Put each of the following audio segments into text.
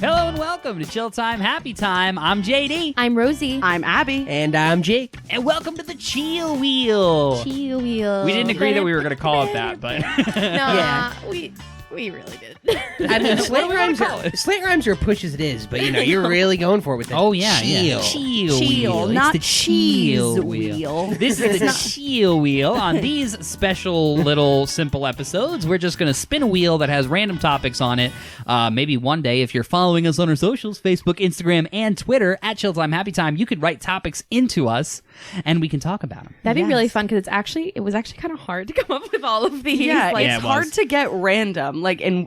Hello and welcome to Chill Time, Happy Time. I'm JD. I'm Rosie. I'm Abby. And I'm Jake. And welcome to the Cheel Wheel. Cheel Wheel. We didn't agree that we were going to call it that, but... No, we really did. I mean, slant rhymes are a push as it is, but you're really going for it with that. Oh, yeah, Cheel. yeah. Cheel Wheel. Not It's the cheese Cheel wheel. This is the Cheel Wheel. On these special little simple episodes, we're just going to spin a wheel that has random topics on it. Maybe one day, if you're following us on our socials, Facebook, Instagram, and Twitter, at Chill Time, Happy Time, you could write topics into us, and we can talk about them. That'd be really fun because it was actually kind of hard to come up with all of these. Yeah, Yeah, it's it hard was. to get random,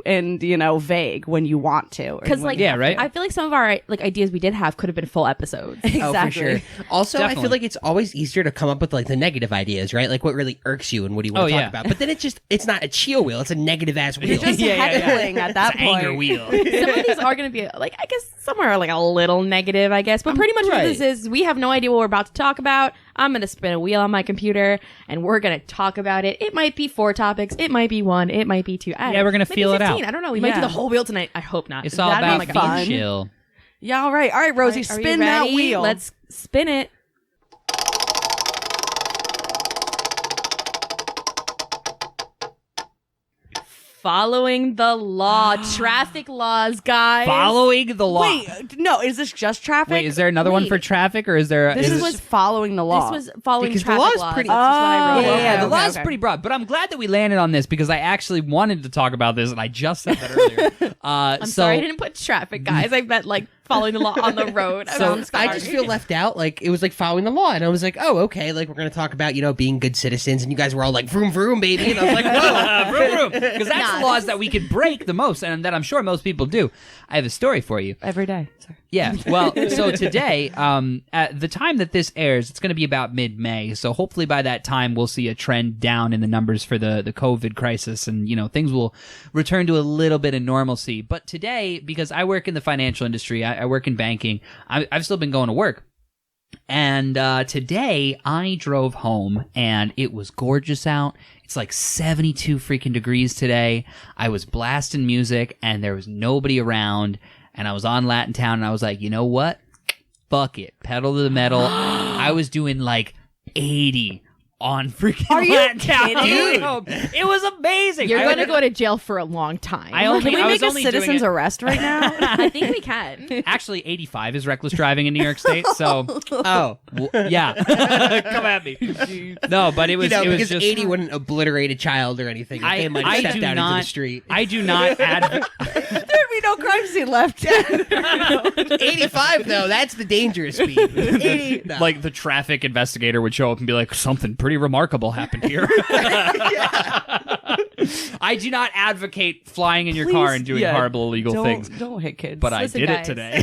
and vague when you want to. Because Yeah, right? I feel like some of our ideas we did have could have been full episodes. Oh, for Exactly. sure. Also, I Definitely. feel like it's always easier to come up with the negative ideas, right? Like what really irks you and what do you want to talk about. But then it's not a Cheel wheel; it's a negative ass wheel. You're just heckling at that It's an point. anger wheel. Some of these are going to be I guess some are a little negative, I guess. But pretty much what this is, we have no idea what we're about to talk about. I'm going to spin a wheel on my computer, and we're going to talk about it. It might be 4 topics. It might be 1. It might be 2. Yeah, we're gonna maybe feel it 15. out. I don't know. We might do the whole wheel tonight. I hope not. It's all That'd about be being fun. chill. Yeah, all right, Rosie, Are you spin that ready? wheel. Let's spin it. Following the law. Traffic laws, guys. Following the law. Wait, no, is this just traffic? Wait, is there another one for traffic, or is there... This is is it- just following the law. This was following Because the traffic law's laws. pretty- That's just what I wrote. Oh, Yeah, the okay, law's okay. pretty broad, but I'm glad that we landed on this because I actually wanted to talk about this, and I just said that earlier. I'm sorry I didn't put traffic, guys. I meant following the law on the road. So I'm I just feel left out. It was following the law, and I was like, oh, okay. We're going to talk about being good citizens, and you guys were all like, vroom vroom, baby, and I was like, whoa, vroom, vroom. Because that's the laws that we could break the most, and that I'm sure most people do. I have a story for you. every day. Sorry. Yeah, well, so today, at the time that this airs, it's going to be about mid-May, so hopefully by that time we'll see a trend down in the numbers for the COVID crisis, and, things will return to a little bit of normalcy. But today, because I work in the financial industry, I work in banking, I've still been going to work. And today, I drove home, and it was gorgeous out. It's 72 freaking degrees today. I was blasting music, and there was nobody around. And I was on Latin Town, and I was like, you know what? Fuck it. Pedal to the metal. I was doing 80 on freaking Latin Town. kidding? Dude, it was amazing. You're I going to would- go to jail for a long time. Can we I make was a only doing citizen's it- arrest right now? I think we can. Actually, 85 is reckless driving in New York State, so... oh. Yeah. Come at me. No, but it was, it was because just... 80 wouldn't obliterate a child or anything. If they might have stepped out into the street. I do not advocate... There'd be no crime scene left. 85, though, that's the dangerous speed. 80, no. The traffic investigator would show up and be like, something pretty remarkable happened here. I do not advocate flying in your car and doing horrible illegal things. Don't hit kids. But Listen, I did guys. it today.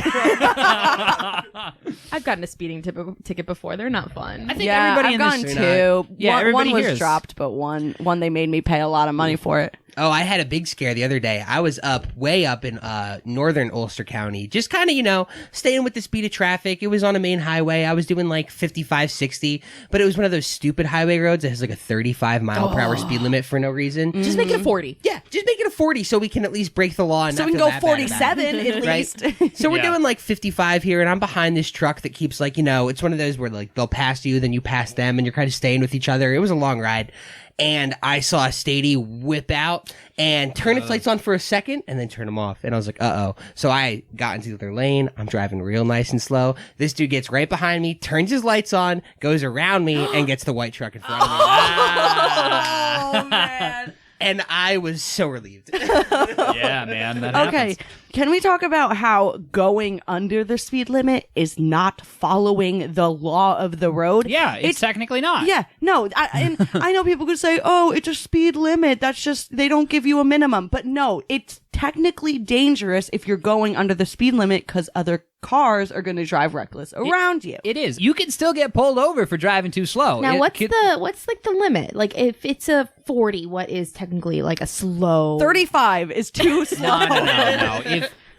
I've gotten a speeding ticket before. They're not fun. I think everybody I've in gotten this... two. Yeah, one everybody was here is- dropped, but one they made me pay a lot of money for it. Oh, I had a big scare the other day. I was way up in northern Ulster County, just kind of, staying with the speed of traffic. It was on a main highway. I was doing 55, 60, but it was one of those stupid highway roads that has a 35 mile per hour speed limit for no reason. Just make it a 40. Yeah, just make it a 40 so we can at least break the law and So not we can feel go that bad about it. 47 at Right? least. So we're Yeah. doing 55 here, and I'm behind this truck that keeps it's one of those where they'll pass you, then you pass them, and you're kind of staying with each other. It was a long ride. And I saw a Stady whip out and turn its lights on for a second and then turn them off. And I was like, uh-oh. So I got into their lane. I'm driving real nice and slow. This dude gets right behind me, turns his lights on, goes around me, and gets the white truck in front of me. Oh, man. And I was so relieved. Yeah, man. That Okay, happens. can we talk about how going under the speed limit is not following the law of the road? Yeah, it's technically not. Yeah, no, and I know people could say, oh, it's a speed limit. That's just, they don't give you a minimum. But no, it's technically dangerous if you're going under the speed limit because other cars are going to drive reckless around you. It is. You can still get pulled over for driving too slow. Now, It what's could- the limit? If it's a 40, what is technically a slow? 35 is too slow. No.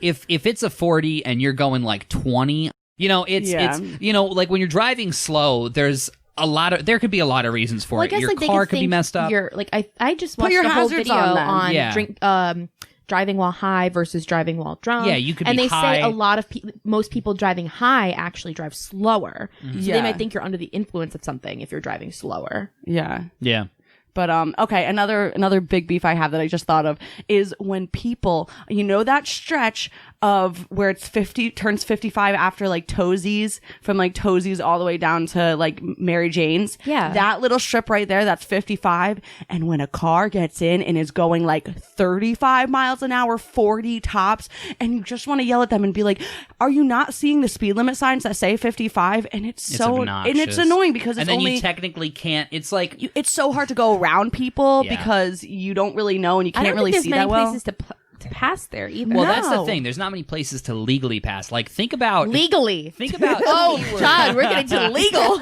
If it's a 40 and you're going 20, it's when you're driving slow, there could be a lot of reasons for Well, I it. guess Your they car could could be think messed up. I just watched your a whole hazards video on then. on Yeah. driving while high versus driving while drunk. Yeah, you could and be they high. say a lot of most people driving high actually drive slower. So Yeah. they might think you're under the influence of something if you're driving slower. Yeah. Yeah. But okay, another big beef I have that I just thought of is when people, that stretch of where it's turns 55 after like Toesies, from like Toesies all the way down to like Mary Jane's. Yeah. That little strip right there, that's 55. And when a car gets in and is going like 35 miles an hour, 40 tops, and you just want to yell at them and be like, are you not seeing the speed limit signs that say 55? And it's so, obnoxious. and it's annoying because it's and then only, you technically can't. It's like it's so hard to go around people Yeah. because you don't really know and you I can't don't really think see there's many that well. places to pass there either. well, that's the No. thing. There's not many places to legally pass. Like think about legally. Think about Oh, John, we're getting to legal.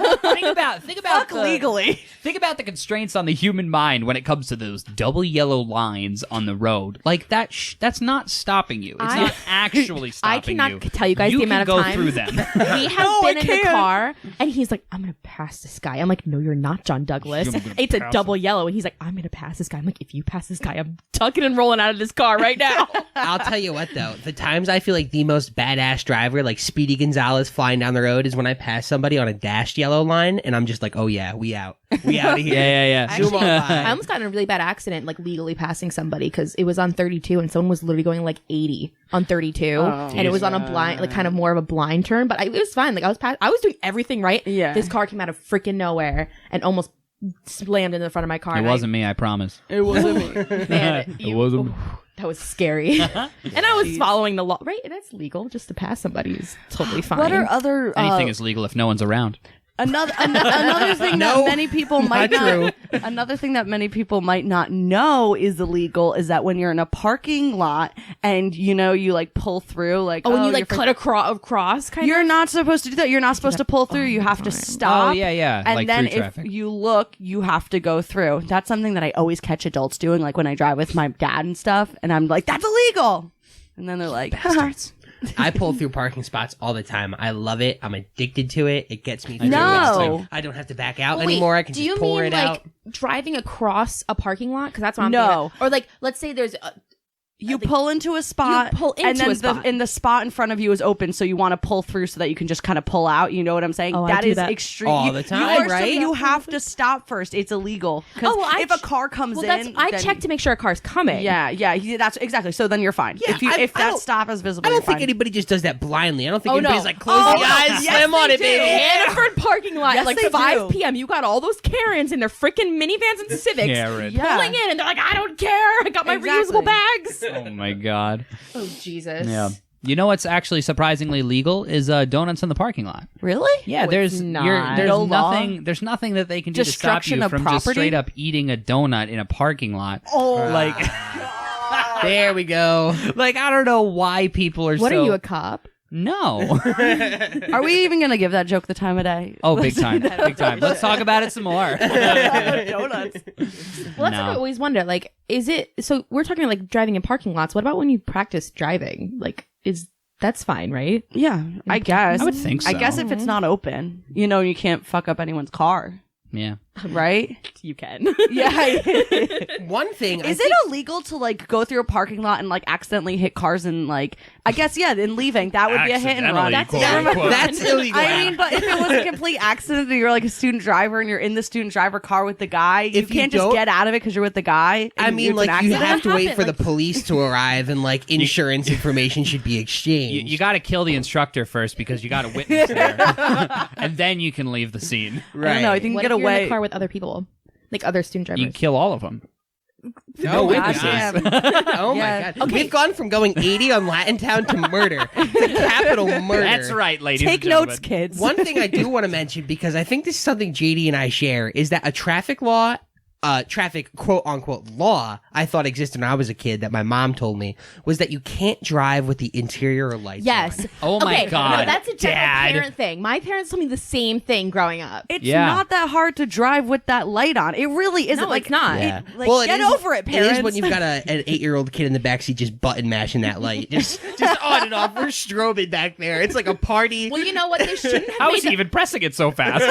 think about legally. Think about the constraints on the human mind when it comes to those double yellow lines on the road. Like that's not stopping you. It's not actually stopping I you. cannot tell you guys You the can amount go of time through them. we have No, been I in the can't. car, and he's like, "I'm gonna pass this guy." I'm like, "No, you're not, John Douglas. I'm gonna It's a pass double yellow." And he's like, "I'm gonna pass this guy." I'm like, "If you pass this guy, I'm tucking and rolling out of this car right now." I'll tell you what though, the times I feel like the most badass driver, like Speedy Gonzalez flying down the road, is when I pass somebody on a dashed yellow line, and I'm just like, oh yeah, we out of here. yeah. Zoom on by. I almost got in a really bad accident, like legally passing somebody, because it was on 32 and someone was literally going like 80 on 32, and it was on a blind, like kind of more of a blind turn, but it was fine. Like I was doing everything right. Yeah. This car came out of freaking nowhere and almost slammed into the front of my car. It and wasn't me, I promise. It wasn't me. Man, It wasn't. that was scary. And I was following the law. Right? That's legal. Just to pass somebody is totally fine. What are other Anything is legal if no one's around. another thing that many people might not another thing that many people might not know is illegal is that when you're in a parking lot and you like pull through like when you you're like cut across kind you're of? not supposed to do that. You're not supposed to pull through. You have to stop. Oh, yeah. And Like then through if traffic. you look, you have to go through. That's something that I always catch adults doing, like when I drive with my dad and stuff. And I'm like, that's illegal. And then they're like, Bastards. I pull through parking spots all the time. I love it. I'm addicted to it. It gets me through. No. I don't have to back out Well, wait, anymore. I can do just you pour mean it like out. driving across a parking lot? Because that's what I'm No. thinking of. Or like, let's say there's you pull into a spot, You pull and into then a spot. the spot in front of you is open, so you want to pull through so that you can just kind of pull out. You know what I'm saying? Oh, I that do is that extreme. all the time, right? You have to stop first. It's illegal. Because if a car comes in, I then- check to make sure a car's coming. Yeah, that's exactly. So then you're fine. Yeah, if I that don't- stop is visible, I don't you're think fine. anybody just does that blindly. I don't think Oh, anybody's no. like, close the eyes, yes, slam on they it, do. baby. Hannaford parking lot Yes, at like they 5 do. p.m. You got all those Karens in their freaking minivans and Civics Karen. Yeah. pulling in, and they're like, "I don't care. I got my Exactly. reusable bags." Oh my god. Oh Jesus. Yeah. You know what's actually surprisingly legal is donuts in the parking lot. Really? Yeah, No, there's it's not. there's No law? nothing there's nothing that they can do to stop Destruction you of from just property? straight up eating a donut in a parking lot. Oh, Like There we go. like I don't know why people are What so are you, a cop? No. are we even gonna give that joke the time of day? Oh, big time. Big time. Let's talk about it some more. Donuts. Well, that's what I No. always wonder. Like, is it so? We're talking like driving in parking lots. What about when you practice driving? Like, that's fine, right? Yeah, I guess. I would think I so. guess if it's not open, you can't fuck up anyone's car, Yeah. right? You can. Yeah. One thing. Is it illegal to like go through a parking lot and like accidentally hit cars and like I guess in leaving that would be a hit and run. That's illegal. I mean, but if it was a complete accident and you're like a student driver and you're in the student driver car with the guy, you If you can't just don't- get out of it because you're with the guy. I and mean, it's an like you accident. have to wait happened, for the like- police to arrive, and like insurance information should be exchanged. You got to kill the instructor first because you got a witness there, and then you can leave the scene. I don't know. I think What you get if you're in away. the car with other people, like other student drivers? You kill all of them. No witnesses. Goddamn. Oh Yeah. my god. We've gone from going 80 on Latin Town to murder. To capital murder. That's right, ladies Take and gentlemen. notes, kids. One thing I do want to mention, because I think this is something JD and I share, is that a traffic quote unquote law I thought existed when I was a kid that my mom told me was that you can't drive with the interior lights Yes. on. Oh my Okay, God, No, that's a general Dad. parent thing. My parents told me the same thing growing up. It's Yeah. not that hard to drive with that light on. It really isn't. No, like it's not. Like, Well, get is- over it, parents. It is when you've got an 8-year-old kid in the backseat just button mashing that light. Just on and off. We're strobing back there. It's like a party. Well, you know what? They shouldn't have How made is he even pressing it so fast?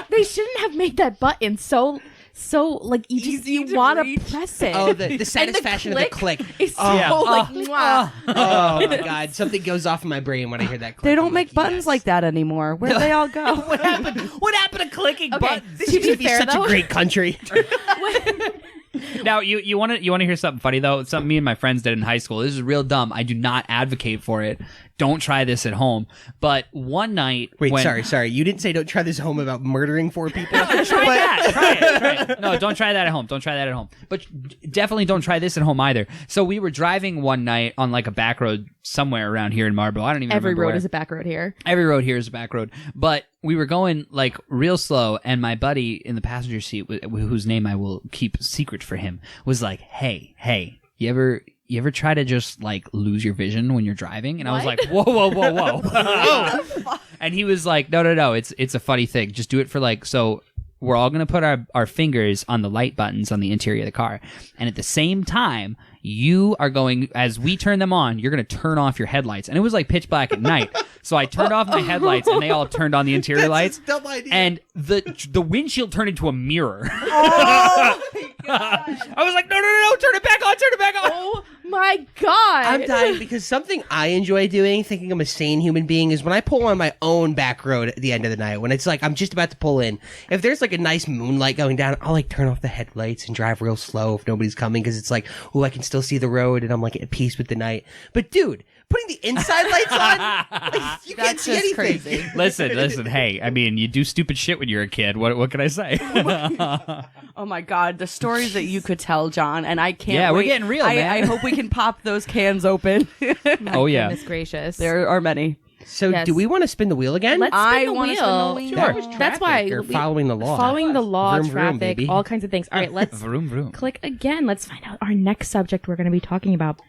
They shouldn't have made that button so so like you want to press it. Oh, the satisfaction of the click. It's so mwah. Oh my god, something goes off in my brain when I hear that click. They don't make buttons like that anymore. Where'd they all go? What happened? What happened to clicking buttons? This used to be such a great country. Now, you want to hear something funny, though? Something me and my friends did in high school. This is real dumb. I do not advocate for it. Don't try this at home. But one night... Wait, sorry. You didn't say don't try this at home about murdering 4 people? Try it. No, don't try that at home. Don't try that at home. But definitely don't try this at home either. So we were driving one night on like a back road somewhere around here in Marlboro. I don't even remember where. Every road is a back road here. Every road here is a back road. But we were going like real slow, and my buddy in the passenger seat, whose name I will keep secret for him, was like, hey, you ever try to just like lose your vision when you're driving? And I was like, whoa. And he was like, no, it's a funny thing. Just do it for like, so we're all going to put our fingers on the light buttons on the interior of the car. And at the same time, you are going, as we turn them on, you're going to turn off your headlights. And it was like pitch black at night. So I turned off my headlights and they all turned on the interior lights. That's a dumb idea. And the windshield turned into a mirror. Oh my God. I was like, no, turn it back on. Oh my God. I'm dying because something I enjoy doing, thinking I'm a sane human being, is when I pull on my own back road at the end of the night, when it's like I'm just about to pull in. If there's like a nice moonlight going down, I'll like turn off the headlights and drive real slow if nobody's coming, because it's like, oh, I can still see the road and I'm like at peace with the night. But dude, putting the inside lights on, like, you can't see anything. Crazy. Listen. Hey, I mean, you do stupid shit when you're a kid. What can I say? Oh my God, the stories that you could tell, John, and I can't. Yeah, wait. we're getting real, man. I hope we can pop those cans open. Oh yeah. Goodness gracious. There are many. So Yes. do we want to spin the wheel again? Let's I spin the wanna wheel. spin the wheel. Sure. That's why You're following the law. Following the law, Vroom, vroom, traffic, baby. all kinds of things. All right, let's Vroom vroom. click again. Let's find out our next subject we're going to be talking about.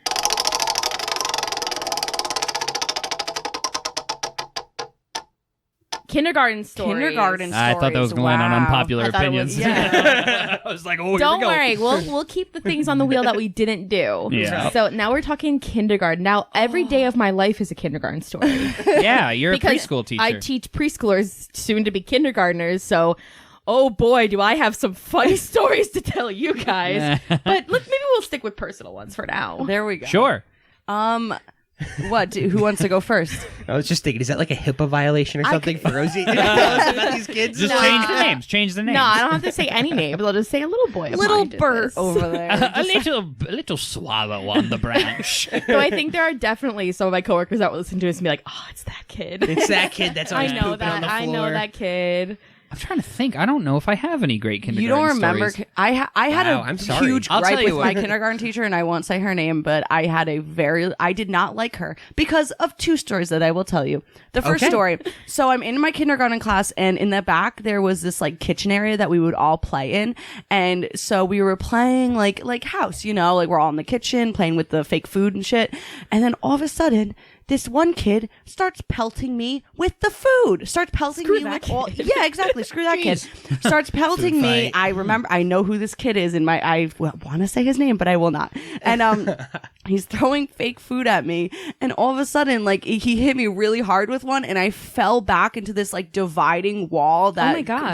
Kindergarten stories. Kindergarten I thought that was going to land on Wow. unpopular I thought it opinions. was- yeah. I was like, oh, here Don't we go. worry, we'll keep the things on the wheel that we didn't do. Yeah. So now we're talking kindergarten. Now every day of my life is a kindergarten story. Yeah, you're a Because preschool teacher. I teach preschoolers, soon to be kindergartners. So, oh boy, do I have some funny stories to tell you guys. But maybe we'll stick with personal ones for now. There we go. Sure. Who wants to go first? I was just thinking, is that like a HIPAA violation or something for Rosie? Tell us about these kids. Just change the names. Change the names. No, I don't have to say any names. I'll just say a little boy. Of Little mine did Bert this. over there. a little swallow on the branch. So I think there are definitely some of my coworkers that will listen to this and be like, "Oh, it's that kid." It's that kid that's I always know pooping that. on the I floor. know that kid. I'm trying to think. I don't know if I have any great kindergarten You don't remember? stories. I had Wow, a I'm sorry. huge I'll gripe tell you with my what. kindergarten teacher, and I won't say her name, but I did not like her because of 2 stories that I will tell you. The first Okay. story. So I'm in my kindergarten class, and in the back there was this like kitchen area that we would all play in, and so we were playing like house, like we're all in the kitchen playing with the fake food and shit, and then all of a sudden, this one kid starts pelting me with the food. Starts pelting Screw me that with all. kid. Yeah, exactly. Screw that kid. Starts pelting Food me. fight. I know who this kid is. I want to say his name, but I will not. And he's throwing fake food at me, and all of a sudden, like he hit me really hard with one, and I fell back into this like dividing wall that Oh my God.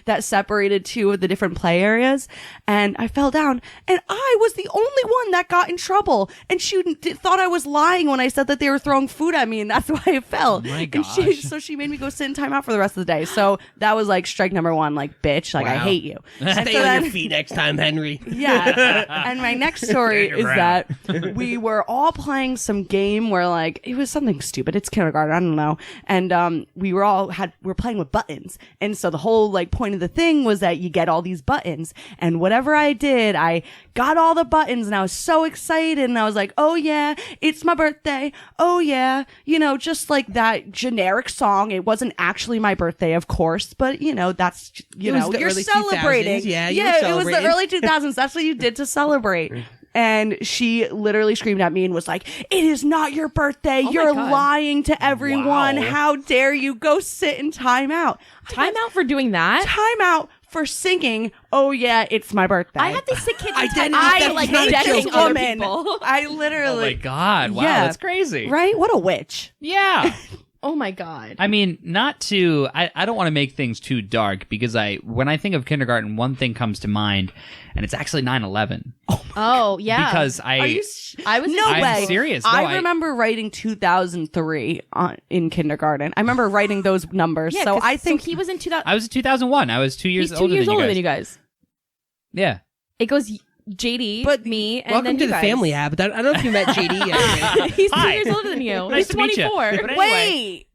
that separated 2 of the different play areas, and I fell down, and I was the only one that got in trouble, and she thought I was lying when I said that they were throwing food at me, and that's why I fell. Oh my And gosh. so she made me go sit in timeout for the rest of the day. So that was like strike number 1, like bitch, like I Wow. hate you. And Stay so on then- your feet next time, Henry. yeah. And my next story Stand is your that we were all playing some game where like it was something stupid. It's kindergarten, I don't know. And we were playing with buttons. And so the whole like point of the thing was that you get all these buttons. And whatever I did, I got all the buttons and I was so excited and I was like, "Oh yeah, it's my birthday. Oh yeah." Just like that generic song. It wasn't actually my birthday, of course, but that's It was the you're early celebrating. 2000s. Yeah, you were it was the celebrating. early 2000s. That's what you did to celebrate. And she literally screamed at me and was like, "It is not your birthday. Oh my You're God. lying to everyone. Wow. How dare you go sit in timeout? Time out for doing that. Timeout for singing, 'Oh yeah, it's my birthday.'" I had these sick kids. Identity I theft like not a this joke. woman. people. I Oh literally, my God. Wow, Yeah. that's crazy. right? What a witch. Yeah. Oh my God. I mean, not to. I don't want to make things too dark because when I think of kindergarten, one thing comes to mind, and it's actually 9/11. Oh yeah. Because I was No I'm way. serious. No, I remember writing 2003 in kindergarten. I remember writing those numbers. Yeah, so I think he was in 2000. I was in 2001. I was 2 years He's 2 older years than you older guys. than you guys. Yeah. It goes JD, But me, and Welcome then to you the guys. family habit. I don't know if you met JD yet. He's 2 Hi. years older than you. Nice He's to meet you. 24. But anyway, wait.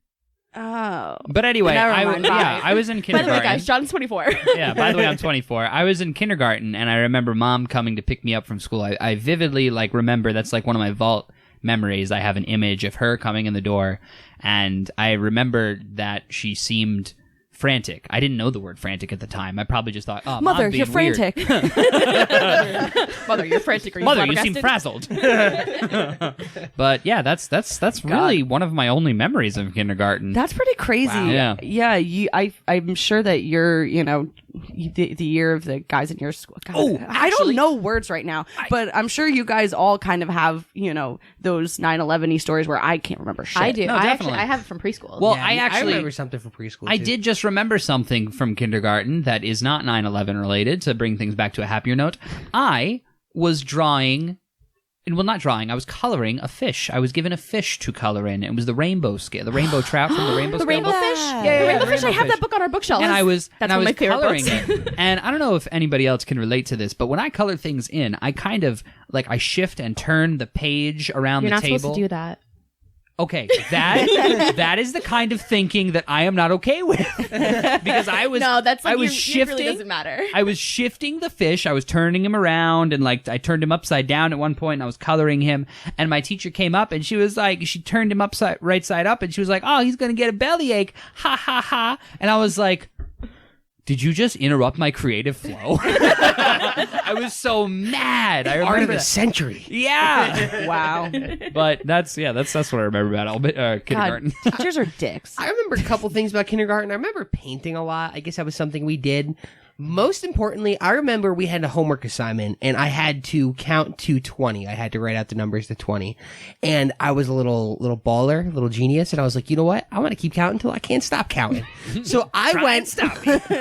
Oh. But anyway, Never mind, bye. I was in By the kindergarten. way, guys, John's 24. Yeah, by the way, I'm 24. I was in kindergarten, and I remember Mom coming to pick me up from school. I vividly remember that's one of my vault memories. I have an image of her coming in the door, and I remember that she seemed frantic. I didn't know the word frantic at the time. I probably just thought, oh, Mother, Mom being you're weird. frantic. Mother, you're frantic. Are you Mother, you seem flabbergasted? frazzled. But yeah, that's really one of my only memories of kindergarten. That's pretty crazy. Wow. Yeah. I'm sure that you're, the year of the guys in your school. God, Oh, I don't actually- know words right now, but I'm sure you guys all kind of have, those 9/11-y stories where I can't remember shit. I do. No, I definitely. have it from preschool. Well, Yeah, I remember something from preschool. I too. did just remember something from kindergarten that is not 9/11 related, to bring things back to a happier note. I was drawing, not drawing, I was coloring a fish. I was given a fish to color in. It was the rainbow scale, the rainbow trout from the rainbow the scale rainbow book. fish. Yeah, the rainbow the fish. I rainbow have fish. that book on our bookshelf. And I was That's one of my favorite coloring books. it. And I don't know if anybody else can relate to this, but when I color things in, I kind of I shift and turn the page around You're the not table. supposed to do that. Okay, that is the kind of thinking that I am not okay with, because I was I was shifting. It really doesn't matter. I was shifting the fish. I was turning him around, and I turned him upside down at one point, and I was coloring him. And my teacher came up, and she was she turned him right side up, and she was like, "Oh, he's gonna get a bellyache, ha ha ha!" And I was like, "Did you just interrupt my creative flow?" I was so mad. I remember Art of the that. century. Yeah. Wow. But that's what I remember about kindergarten. Teachers are dicks. I remember a couple things about kindergarten. I remember painting a lot. I guess that was something we did. Most importantly, I remember we had a homework assignment and I had to count to 20. I had to write out the numbers to 20. And I was a little baller, little genius. And I was like, you know what? I want to keep counting until I can't stop counting. So I went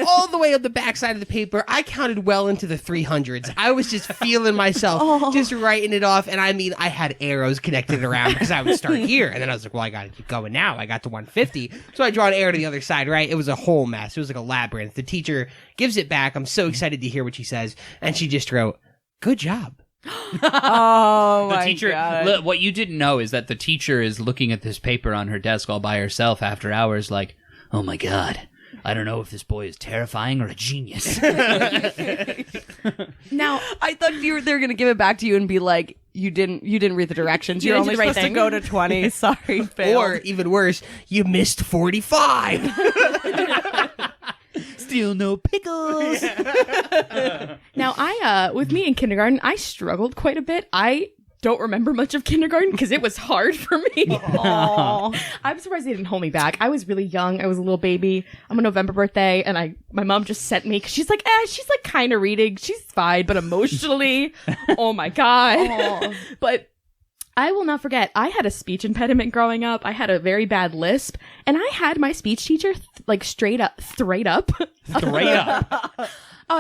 all the way up the backside of the paper. I counted well into the 300s. I was just feeling myself, just writing it off. And I mean, I had arrows connected around because I would start here. And then I was like, well, I got to keep going now. I got to 150. So I draw an arrow to the other side, right? It was a whole mess. It was like a labyrinth. The teacher gives it back. I'm so excited to hear what she says. And she just wrote, good job. Oh, The teacher. Look, what you didn't know is that the teacher is looking at this paper on her desk all by herself after hours, like, oh my god, I don't know if this boy is terrifying or a genius. Now, I thought they were going to give it back to you and be like, you didn't read the directions. You You're didn't only do the right supposed to thing. go to 20. Sorry, failed. Or even worse, you missed 45. Still no pickles. now with me in kindergarten, I struggled quite a bit. I don't remember much of kindergarten because it was hard for me. I'm surprised they didn't hold me back. I was really young. I was a little baby. I'm a November birthday, and my mom just sent me because she's like, she's like kind of reading. She's fine, but emotionally, oh my god. But I will not forget, I had a speech impediment growing up. I had a very bad lisp, and I had my speech teacher straight up. Straight up.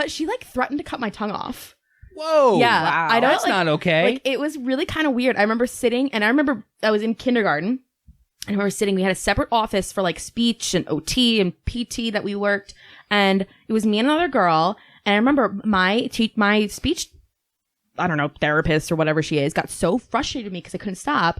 She threatened to cut my tongue off. Whoa. Yeah, wow. I know That's not okay. It was really kind of weird. I remember sitting, and I remember I was in kindergarten, and we were sitting. We had a separate office for speech and OT and PT that we worked, and it was me and another girl. And I remember my speech, I don't know, therapist or whatever she is, got so frustrated with me because I couldn't stop.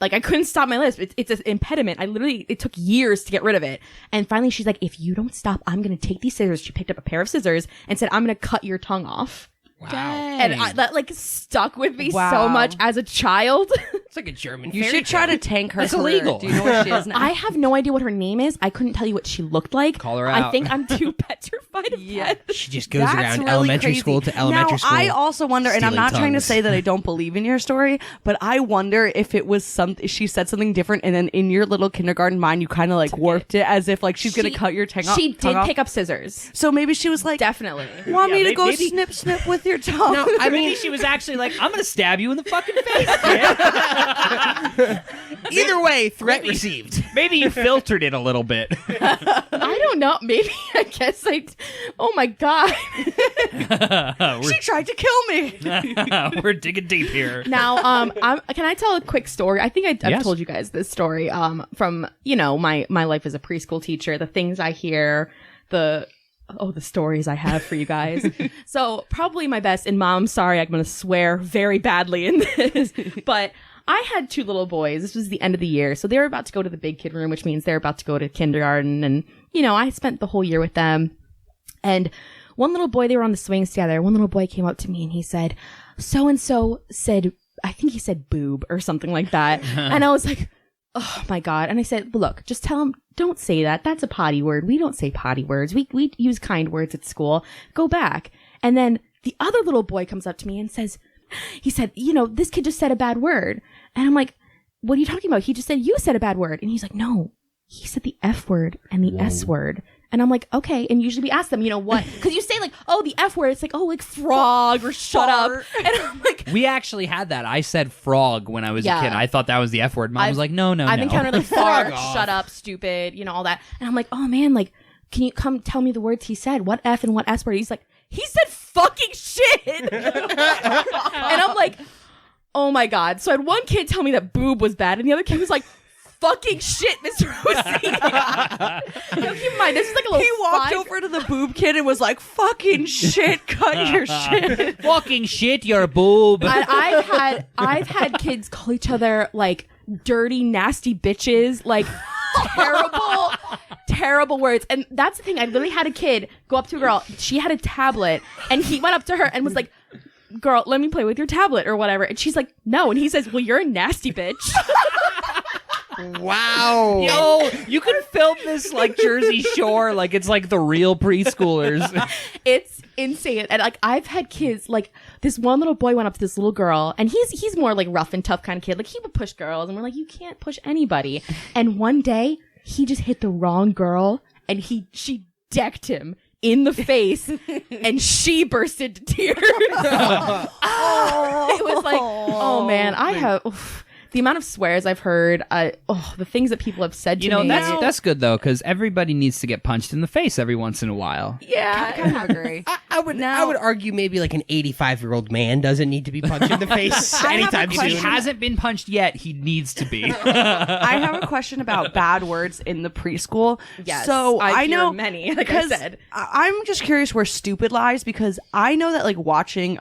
I couldn't stop my lisp. It's an impediment. It took years to get rid of it. And finally, she's like, if you don't stop, I'm going to take these scissors. She picked up a pair of scissors and said, I'm going to cut your tongue off. Wow. And that stuck with me Wow. so much as a child. It's like a German You fairy should try to tank her That's career. illegal. Do you know where she is now? I have no idea what her name is. I couldn't tell you what she looked like. Call her I out. think I'm too petrified of that. She just goes That's around really elementary crazy. school to elementary now, school. I also wonder, and I'm stealing not trying to tongues. say that I don't believe in your story, but I wonder if it was she said something different, and then in your little kindergarten mind, you kind of warped it as if she's going to cut your tongue off. She did off. pick up scissors. So maybe she was like, Definitely. want me to maybe- go maybe- snip snip with your tongue? No, I mean, Maybe she was actually like, I'm going to stab you in the fucking face, kid. Either way, threat received. Maybe you filtered it a little bit. I don't know. Maybe I guess oh my God. She tried to kill me. We're digging deep here. Now, can I tell a quick story? I think I've Yes. told you guys this story from, my life as a preschool teacher, the things I hear, the stories I have for you guys. So probably my best, and Mom, sorry, I'm going to swear very badly in this, but I had 2 little boys. This was the end of the year. So they were about to go to the big kid room, which means they're about to go to kindergarten. And, I spent the whole year with them. And one little boy, they were on the swings together. One little boy came up to me and he said, so-and-so said, I think he said boob or something like that. And I was like, oh my God. And I said, look, just tell him, don't say that. That's a potty word. We don't say potty words. We use kind words at school. Go back. And then the other little boy comes up to me and says, he said, this kid just said a bad word. And I'm like, what are you talking about? He just said, you said a bad word. And he's like, no, he said the F word and the S word. And I'm like, okay. And usually we ask them, what? Because you say like, oh, the F word. It's like, oh, like frog or shut up. And I'm like, We actually had that. I said frog when I was a kid. I thought that was the F word. Mom was like, no. I've encountered like fart, shut up, stupid, all that. And I'm like, oh man, like, can you come tell me the words he said? What F and what S word? He's like, he said fucking shit. And I'm like, oh my God. So I had one kid tell me that boob was bad, and the other kid was like, fucking shit, Mr. Rosie. Keep in mind, this is like a little He walked over to the boob kid and was like, fucking shit, cut your shit. Fucking shit, your boob. And I've had kids call each other like dirty, nasty bitches, like terrible words. And that's the thing. I literally had a kid go up to a girl. She had a tablet, and he went up to her and was like, girl, let me play with your tablet or whatever. And she's like, no. And he says, well, you're a nasty bitch. Wow. Yo, you can film this like Jersey Shore, like it's like the real preschoolers. It's insane. And like I've had kids, like this one little boy went up to this little girl, and he's more like rough and tough kind of kid. Like he would push girls, and we're like, you can't push anybody. And one day he just hit the wrong girl, and she decked him in the face, and she burst into tears. It was like, oh man, the amount of swears I've heard, the things that people have said to me. That's good though, because everybody needs to get punched in the face every once in a while. Yeah, I kind of agree. I would argue maybe like an 85-year-old man doesn't need to be punched in the face anytime If soon. he hasn't been punched yet, he needs to be. I have a question about bad words in the preschool. Yes, so I know hear many, like I said. I'm just curious where stupid lies, because I know that like watching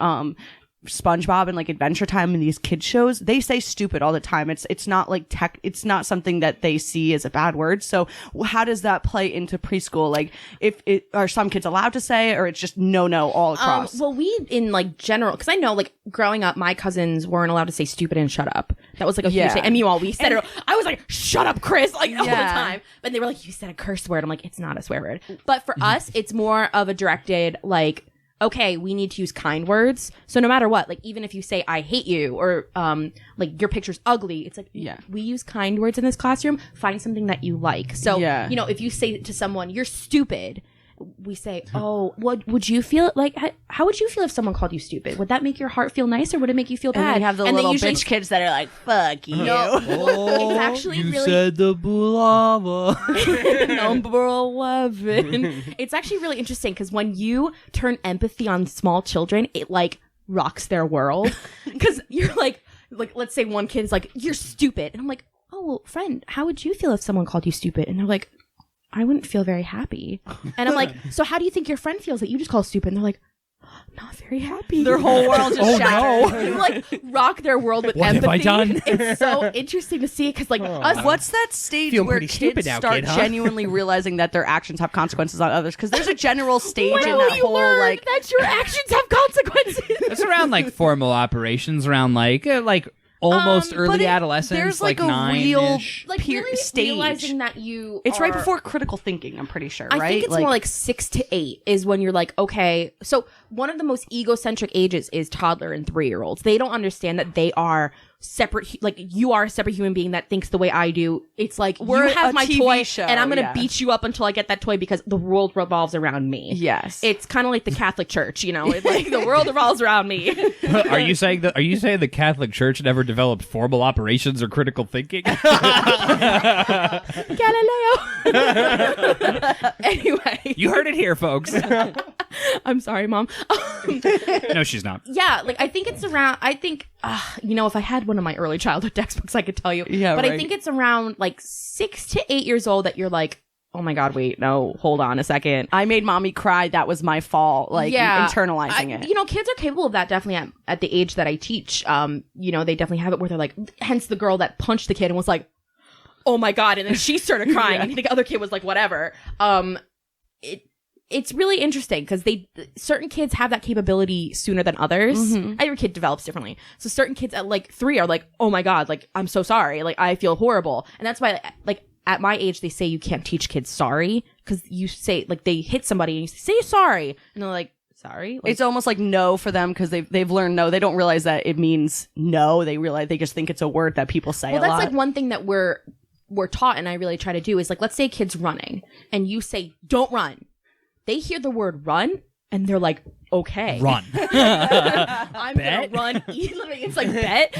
SpongeBob and like Adventure Time and these kids shows, they say stupid all the time. It's not like it's not something that they see as a bad word. So how does that play into preschool? Like, if are some kids allowed to say it, or it's just no all across? Well, we in like general, because I know like growing up, my cousins weren't allowed to say stupid and shut up. That was like a huge thing. And meanwhile, we said it. I was like, shut up, Chris, like all the time. But they were like, you said a curse word. I'm like, it's not a swear word. But for us, it's more of a directed like, okay, we need to use kind words. So no matter what, like even if you say I hate you, or like your picture's ugly, it's like, we use kind words in this classroom. Find something that you like. So if you say to someone you're stupid, we say, oh, what would you feel like? How would you feel if someone called you stupid? Would that make your heart feel nice, or would it make you feel bad? And then you have the little bitch kids that are like, fuck you. No, it's actually you really said the bulava. number 11. It's actually really interesting, because when you turn empathy on small children, it like rocks their world. Because you're like let's say one kid is like, you're stupid, and I'm like, oh well, friend, how would you feel if someone called you stupid? And they're like, I wouldn't feel very happy. And I'm like, so how do you think your friend feels that you just call stupid? And they're like, not very happy. Their whole world just shattered. You like rock their world with What empathy. have I done? It's so interesting to see, because like us, What's that stage Feeling where pretty kids stupid now, start kid, huh? genuinely realizing that their actions have consequences on others? Because there's a general stage when in will that you whole learn like that your actions have consequences? It's around like formal operations, around like almost but early it- adolescence, there's, like, a 9-ish. Like Peer really stage. realizing that you It's right are- before critical thinking, I'm pretty sure, I right? think it's more like 6 to 8 is when you're like, okay. So one of the most egocentric ages is toddler and 3-year-olds. They don't understand that they are separate, like you are a separate human being that thinks the way I do. It's like, We're you have a my TV toy show, and I'm going to yeah. beat you up until I get that toy because the world revolves around me. Yes. It's kind of like the Catholic Church, you know, it's like the world revolves around me. Are you saying the Catholic Church never developed formal operations or critical thinking? Galileo. Anyway. You heard it here, folks. I'm sorry, Mom. No, she's not. Yeah, like I think it's around, you know, if I had one of my early childhood textbooks, I could tell you. Yeah, but right. I think it's around like 6 to 8 years old that you're like, oh my God, wait, no, hold on a second. I made mommy cry. That was my fault. Like internalizing it. You know, kids are capable of that definitely at the age that I teach. You know, they definitely have it where they're like, hence the girl that punched the kid and was like, oh my God. And then she started crying and the other kid was like, whatever. It's really interesting because certain kids have that capability sooner than others. Mm-hmm. Every kid develops differently. So certain kids at like 3 are like, oh my God, like, I'm so sorry. Like, I feel horrible. And that's why, like, at my age, they say you can't teach kids sorry because you say, like, they hit somebody and you say sorry. And they're like, sorry? Like, It's almost like no for them because they've learned no. They don't realize that it means no. They just think it's a word that people say well, a that's lot. like one thing that we're taught, and I really try to do is like, let's say a kid's running and you say, don't run. They hear the word run and they're like, okay. Run. I'm gonna run. Literally, it's like bet.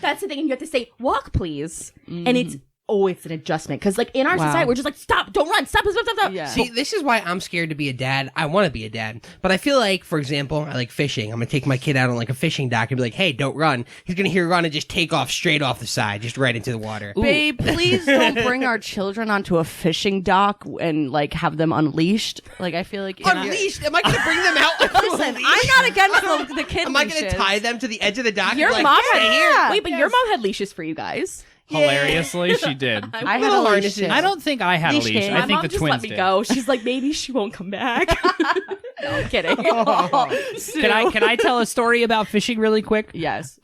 That's the thing. And you have to say, walk, please. And it's an adjustment. Because like in our Wow. society, we're just like, stop, don't run, stop. Yeah. See, this is why I'm scared to be a dad. I want to be a dad. But I feel like, for example, I like fishing. I'm going to take my kid out on like a fishing dock and be like, hey, don't run. He's going to hear run and just take off straight off the side, just right into the water. Babe, please don't bring our children onto a fishing dock and like have them unleashed. Like I feel like Unleashed? Am I going to bring them out? Listen, I'm not against the kid. Am I going to tie them to the edge of the dock? Your and be mom like, had "Stay here." Wait, but your mom had leashes for you guys. Hilariously, she did. I had Little a leash harnesses. too. I don't think I had a Leash leash. game. I My think mom the just twins let me did. go. She's like, maybe she won't come back. No, I'm kidding. Can I tell a story about fishing really quick? Yes.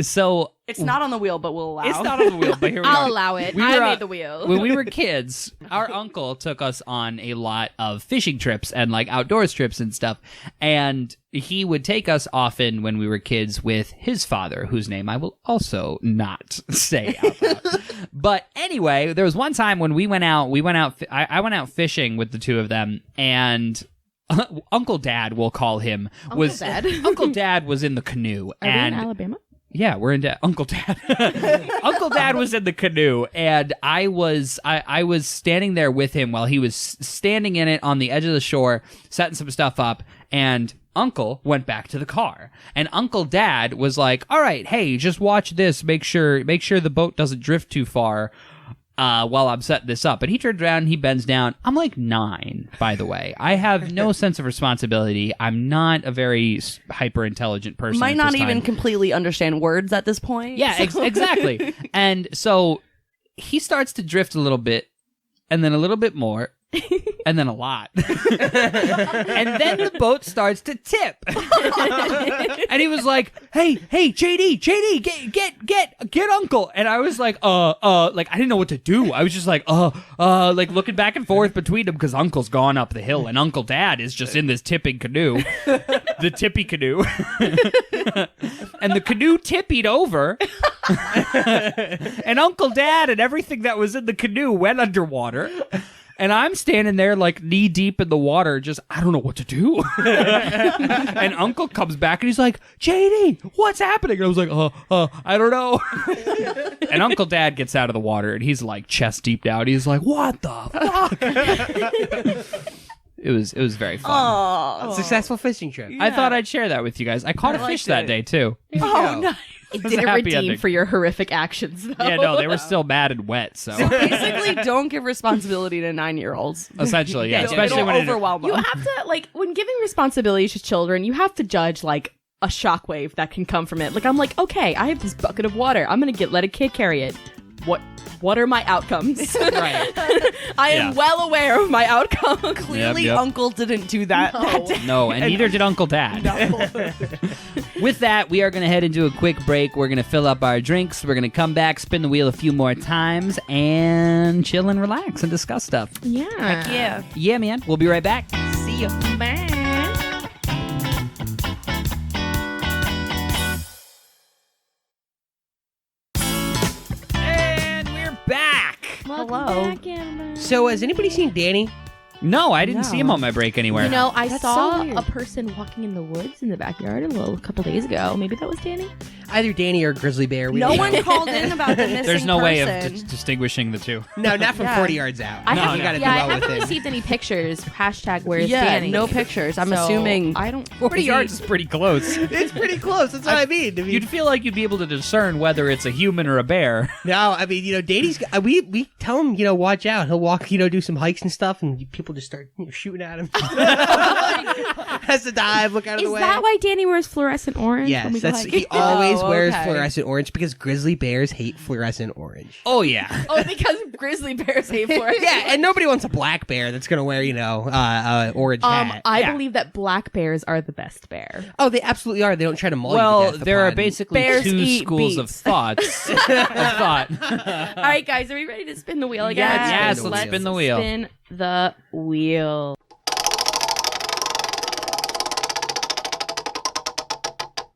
So It's not on the wheel, but we'll allow. it's not on the wheel, but here we I'll are. allow it. We I were, made the wheel. When we were kids, our uncle took us on a lot of fishing trips and like outdoors trips and stuff. And he would take us often when we were kids with his father, whose name I will also not say out loud. But anyway, there was one time when I went out fishing with the two of them, and Uncle Dad, we'll call him, Uncle Dad was in the canoe. Are we in Alabama? Yeah, we're into Uncle Dad. Uncle Dad was in the canoe, and I was standing there with him while he was standing in it on the edge of the shore, setting some stuff up, and Uncle went back to the car. And Uncle Dad was like, all right, hey, just watch this. Make sure the boat doesn't drift too far while I'm setting this up. And he turns around and he bends down. I'm like 9, by the way. I have no sense of responsibility. I'm not a very hyper intelligent person. Might at not this time. even completely understand words at this point. Yeah, exactly. And so he starts to drift a little bit, and then a little bit more, and then a lot. And then the boat starts to tip. And he was like, hey, JD, get Uncle. And I was like, like I didn't know what to do. I was just like, like looking back and forth between them because Uncle's gone up the hill and Uncle Dad is just in this tipping canoe, the tippy canoe. And the canoe tippied over. And Uncle Dad and everything that was in the canoe went underwater. And I'm standing there like knee deep in the water, just, I don't know what to do. And Uncle comes back and he's like, JD, what's happening? And I was like, I don't know. And Uncle Dad gets out of the water and he's like chest deep down. He's like, what the fuck? It was very fun. Successful fishing trip. I thought I'd share that with you guys. I caught a fish that day too. Oh, nice. It was a didn't happy redeem ending. for your horrific actions, though. Yeah, no, they were still mad and wet. So Basically, don't give responsibility to 9-year-olds. essentially, yeah, It'll especially when it, overwhelm You them. have to, like, when giving responsibilities to children, you have to judge, like, a shockwave that can come from it. Like, I'm like, okay, I have this bucket of water. I'm going to let a kid carry it. What are my outcomes? right. I am well aware of my outcomes. Clearly, Yep. Uncle didn't do that. that day. No, and neither did Uncle Dad. With that, we are going to head into a quick break. We're going to fill up our drinks. We're going to come back, spin the wheel a few more times, and chill and relax and discuss stuff. Yeah. Yeah. Yeah, man. We'll be right back. See ya. Bye. Hello. back, Amber. So, has anybody seen Danny? No, I didn't No. see him on my break anywhere. You know, I That's saw so weird. a person walking in the woods in the backyard a couple days ago. Maybe that was Danny. Either Danny or Grizzly Bear. We No don't one know. called in about the missing There's no way of person. distinguishing the two. No, not from Yeah. 40 yards out. I No, haven't, no. You got to yeah, I do well haven't with it. received any pictures. Hashtag where's Yeah, Danny? no pictures. I'm So, assuming. I don't. 40 yards is pretty close. It's pretty close. That's what I mean. I mean, You'd feel like you'd be able to discern whether it's a human or a bear. no, I mean, Danny's. We tell him, watch out. He'll walk, do some hikes and stuff, and people just start shooting at him. Has to dive, look out of Is the way. that why Danny wears fluorescent orange? Yes, when we go that's hiking? he always Oh, wears okay. fluorescent orange because grizzly bears hate fluorescent orange. Oh, yeah. Oh, because grizzly bears hate fluorescent. Yeah, and nobody wants a black bear that's gonna wear, orange hat. I Yeah. believe that black bears are the best bear. Oh, they absolutely are. They don't try to maul you Well, to death there are upon- basically Bears two eat schools of beets. thoughts. of thought. All right, guys, are we ready to spin the wheel again? Yes, let's spin the wheel. Spin the wheel.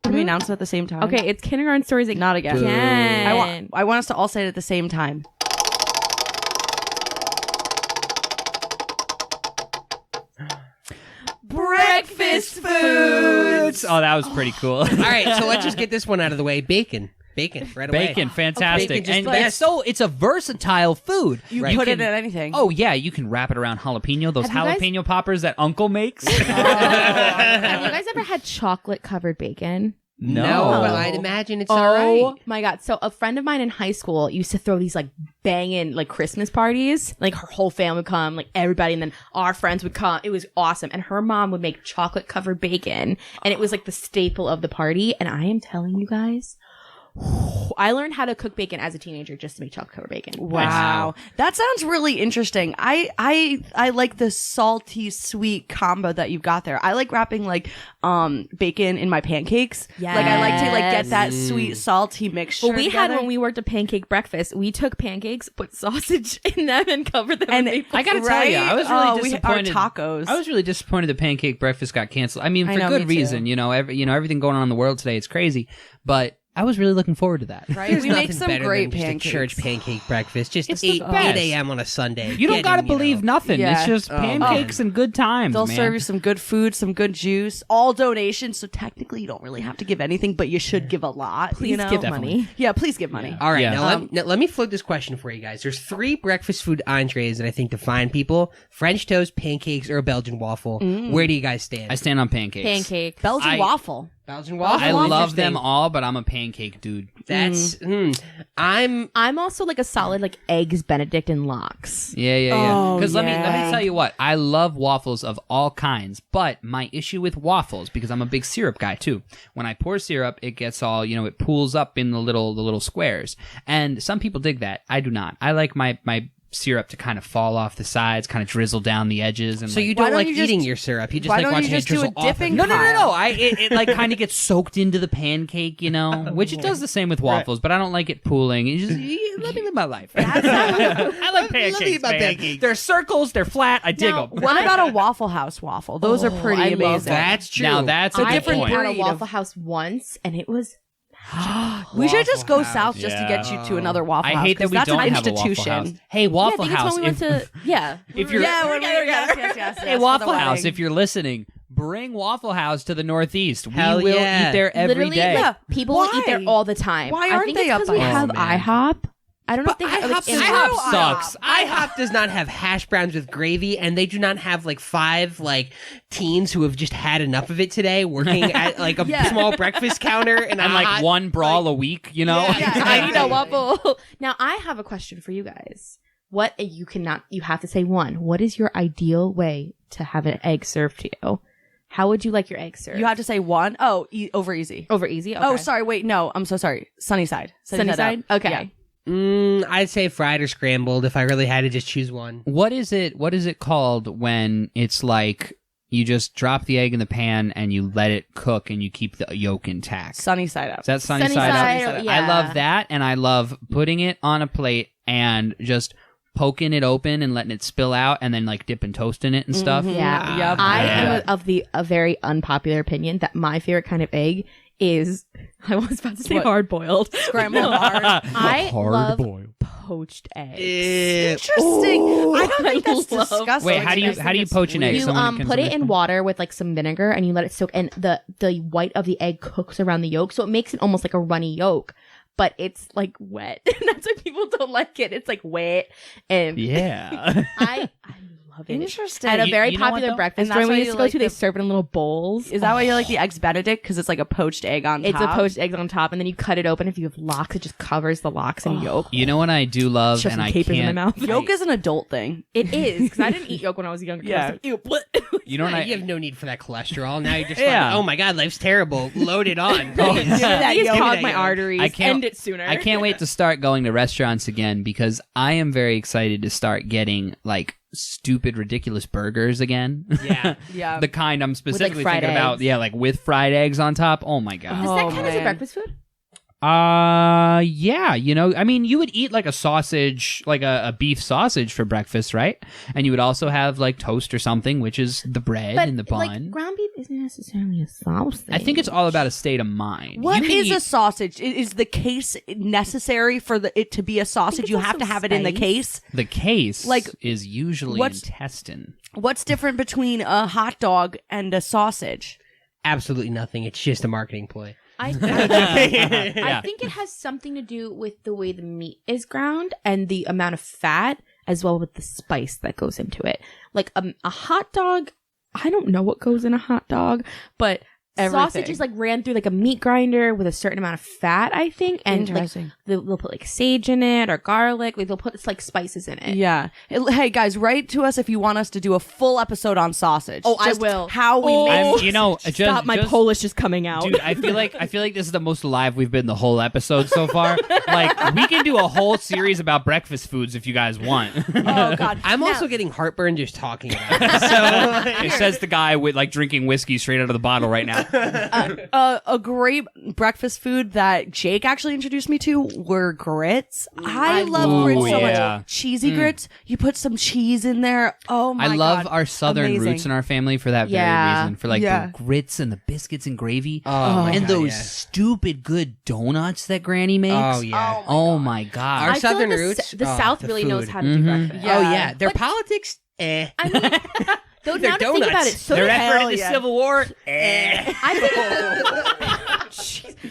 Can we announce it at the same time? Okay, it's kindergarten stories again. Not again. Again. I want us to all say it at the same time. Breakfast foods. Oh, that was pretty cool. All right, so let's just get this one out of the way. Bacon, right away. Bacon, fantastic. Bacon just and best. it's a versatile food. You Right. put can- it in anything. Oh yeah, you can wrap it around jalapeno, those Have you guys- jalapeno poppers that Uncle makes. Have you guys ever had chocolate covered bacon? No, but I'd imagine it's all Oh right. my god! So a friend of mine in high school used to throw these like banging like Christmas parties. Like her whole family would come, like everybody, and then our friends would come. It was awesome. And her mom would make chocolate covered bacon, and it was like the staple of the party. And I am telling you guys, I learned how to cook bacon as a teenager just to make chocolate covered bacon. Wow. That sounds really interesting. I like the salty sweet combo that you've got there. I like wrapping like bacon in my pancakes. Like I like to like get that sweet salty mixture. Well, we had together. when we worked a pancake breakfast. We took pancakes, put sausage in them, and covered them. And in maple I gotta syrup. tell you, I was really we- disappointed. our tacos. I was really disappointed the pancake breakfast got canceled. I mean, I for know, good me too. reason. Everything going on in the world today, it's crazy. But I was really looking forward to that. Right? There's We make nothing some better great than just pancakes. a church pancake breakfast. Just It's 8 the best. a.m. on a Sunday. You don't Get gotta in, believe nothing. Yeah. It's just Oh, pancakes and good times. They'll man. serve you some good food, some good juice, all donations. So technically, you don't really have to give anything, but you should give a lot. Please you know? give Definitely. money. Yeah, please give money. All right, Yeah. now let me float this question for you guys. There's 3 breakfast food entrees that I think define people: French toast, pancakes, or a Belgian waffle. Where do you guys stand? I stand on pancakes. Pancake. Belgian I- waffle. Belgian waffle. I love Interesting. them all, but I'm a pancake dude. That's I'm I'm also like a solid like eggs Benedict and lox. Yeah. Oh, Because let me yeah. tell you what, I love waffles of all kinds, but my issue with waffles, because I'm a big syrup guy too. When I pour syrup, it gets all it pools up in the little squares, and some people dig that. I do not. I like my syrup to kind of fall off the sides, kind of drizzle down the edges, and so you Why don't don't like you just- eating your syrup. You just why like don't you watching just it drizzle do a off of dipping it. No. It like kind of gets soaked into the pancake, which it does the same with waffles, but I don't like it pooling. You just let me live my life. I like pancakes. eat my man. pancakes. They're circles. They're flat. I dig Now, them. What about a Waffle House waffle? Those are pretty I love amazing. That's true. Now that's a I good ate point. at a breed Waffle of- House once, and it was We should just go Waffle House. south just to get you to another Waffle I House. hate that 'cause we that's don't an have a Waffle institution. House. Hey, Waffle I think House. it's when we went to if you're Yeah, when we were, yes, Hey, Waffle House, if you're listening, bring Waffle House to the Northeast. Hell we will yeah. eat there every day. literally Yeah. people will eat there Why? all the time. Why I aren't think they it's up because we by- have Oh, man. IHOP. I don't know if they But have like in- IHOP sucks. IHOP does not have hash browns with gravy, and they do not have like 5 teens who have just had enough of it today working at like a small breakfast counter and And like one brawl a week, Yeah, I need a waffle. Now I have a question for you guys. You have to say one. What is your ideal way to have an egg served to you? How would you like your egg served? You have to say one. Oh, over easy. over easy. Okay. Oh, sorry. Wait, no. I'm so sorry. Sunny side. Sunny side. up. Okay. Yeah. I'd say fried or scrambled if I really had to just choose one. What is it called when it's like you just drop the egg in the pan and you let it cook and you keep the yolk intact? Sunny side up. Is that sunny Sunny side side up? up, I yeah. love that, and I love putting it on a plate and just poking it open and letting it spill out, and then like dipping toast in it and stuff. Yeah. Yep. I Yeah. am of a very unpopular opinion that my favorite kind of egg is I was about to say What? hard boiled. Scrambled hard. I love poached eggs. Interesting. I don't think that's love- disgusting. Wait, how do you poach an egg? You Someone can put it submit- in water with like some vinegar and you let it soak, and the white of the egg cooks around the yolk, so it makes it almost like a runny yolk, but it's like wet. And that's why people don't like it. It's like wet, and Yeah. I love it. Interesting. At a very You know what, popular though? breakfast And that's joint we why used you to go like to, they the- serve it in little bowls. Is that why you like the eggs Benedict? Because it's like a poached egg on top. It's a poached egg on top, and then you cut it open. If you have locks, it just covers the locks and yolk. You know what I do love, Shove and some I capers in my can't. mouth. Yolk is an adult thing. It is, because I didn't eat yolk when I was younger. 'Cause I was like, ew, what? You know what You I? have no need for that cholesterol. Now you're just Yeah. like, oh my god, life's terrible. Load it on. Oh, please. that These yolk. clog Give me my that yolk. arteries. I can't- End it sooner. I can't wait to start going to restaurants again because I am very excited to start getting like stupid, ridiculous burgers again. Yeah. Yeah. The kind I'm specifically fried thinking about. eggs. Yeah, like with fried eggs on top. Oh my god. Does that count as a man. breakfast food? Yeah, you know, I mean, you would eat like a sausage, like a beef sausage for breakfast, right? And you would also have like toast or something, which is the bread and the bun. like ground beef isn't necessarily a sausage. I think it's all about a state of mind. What You can is eat- a sausage? Is the case necessary for it to be a sausage? it's You also have to have it in the spice. case. the case? like, is usually what's- intestine. What's different between a hot dog and a sausage? Absolutely nothing. It's just a marketing ploy. I Yeah. think it has something to do with the way the meat is ground and the amount of fat, as well with the spice that goes into it. Like a hot dog, I don't know what goes in a hot dog, but Everything. sausage is like ran through like a meat grinder with a certain amount of fat, I think, and like Interesting. they'll put like sage in it or garlic. Like they'll put like spices in it. Yeah. Hey guys, write to us if you want us to do a full episode on sausage. Oh, I Just will. How we Oh. make. You know, Stop! My Polish is coming out. Dude, I feel like this is the most live we've been the whole episode so far. Like, we can do a whole series about breakfast foods if you guys want. Oh God. I'm Now- also getting heartburn just talking about it. So It says the guy with like drinking whiskey straight out of the bottle right now. A great breakfast food that Jake actually introduced me to were grits. I love Ooh, grits so yeah. much. Cheesy grits. You put some cheese in there. Oh my I God. love our southern Amazing. roots in our family for that Yeah. very reason. For like Yeah. the grits and the biscuits and gravy. Oh, my and God, those yeah. stupid good donuts that Granny makes. Oh yeah. Oh my god. Our I feel southern like roots, the oh, South the really food. knows how to do breakfast. Yeah. Oh yeah. Their But- politics. I mean, though, They're now to think about donuts. it, so Their did effort in hell the yeah. Civil War.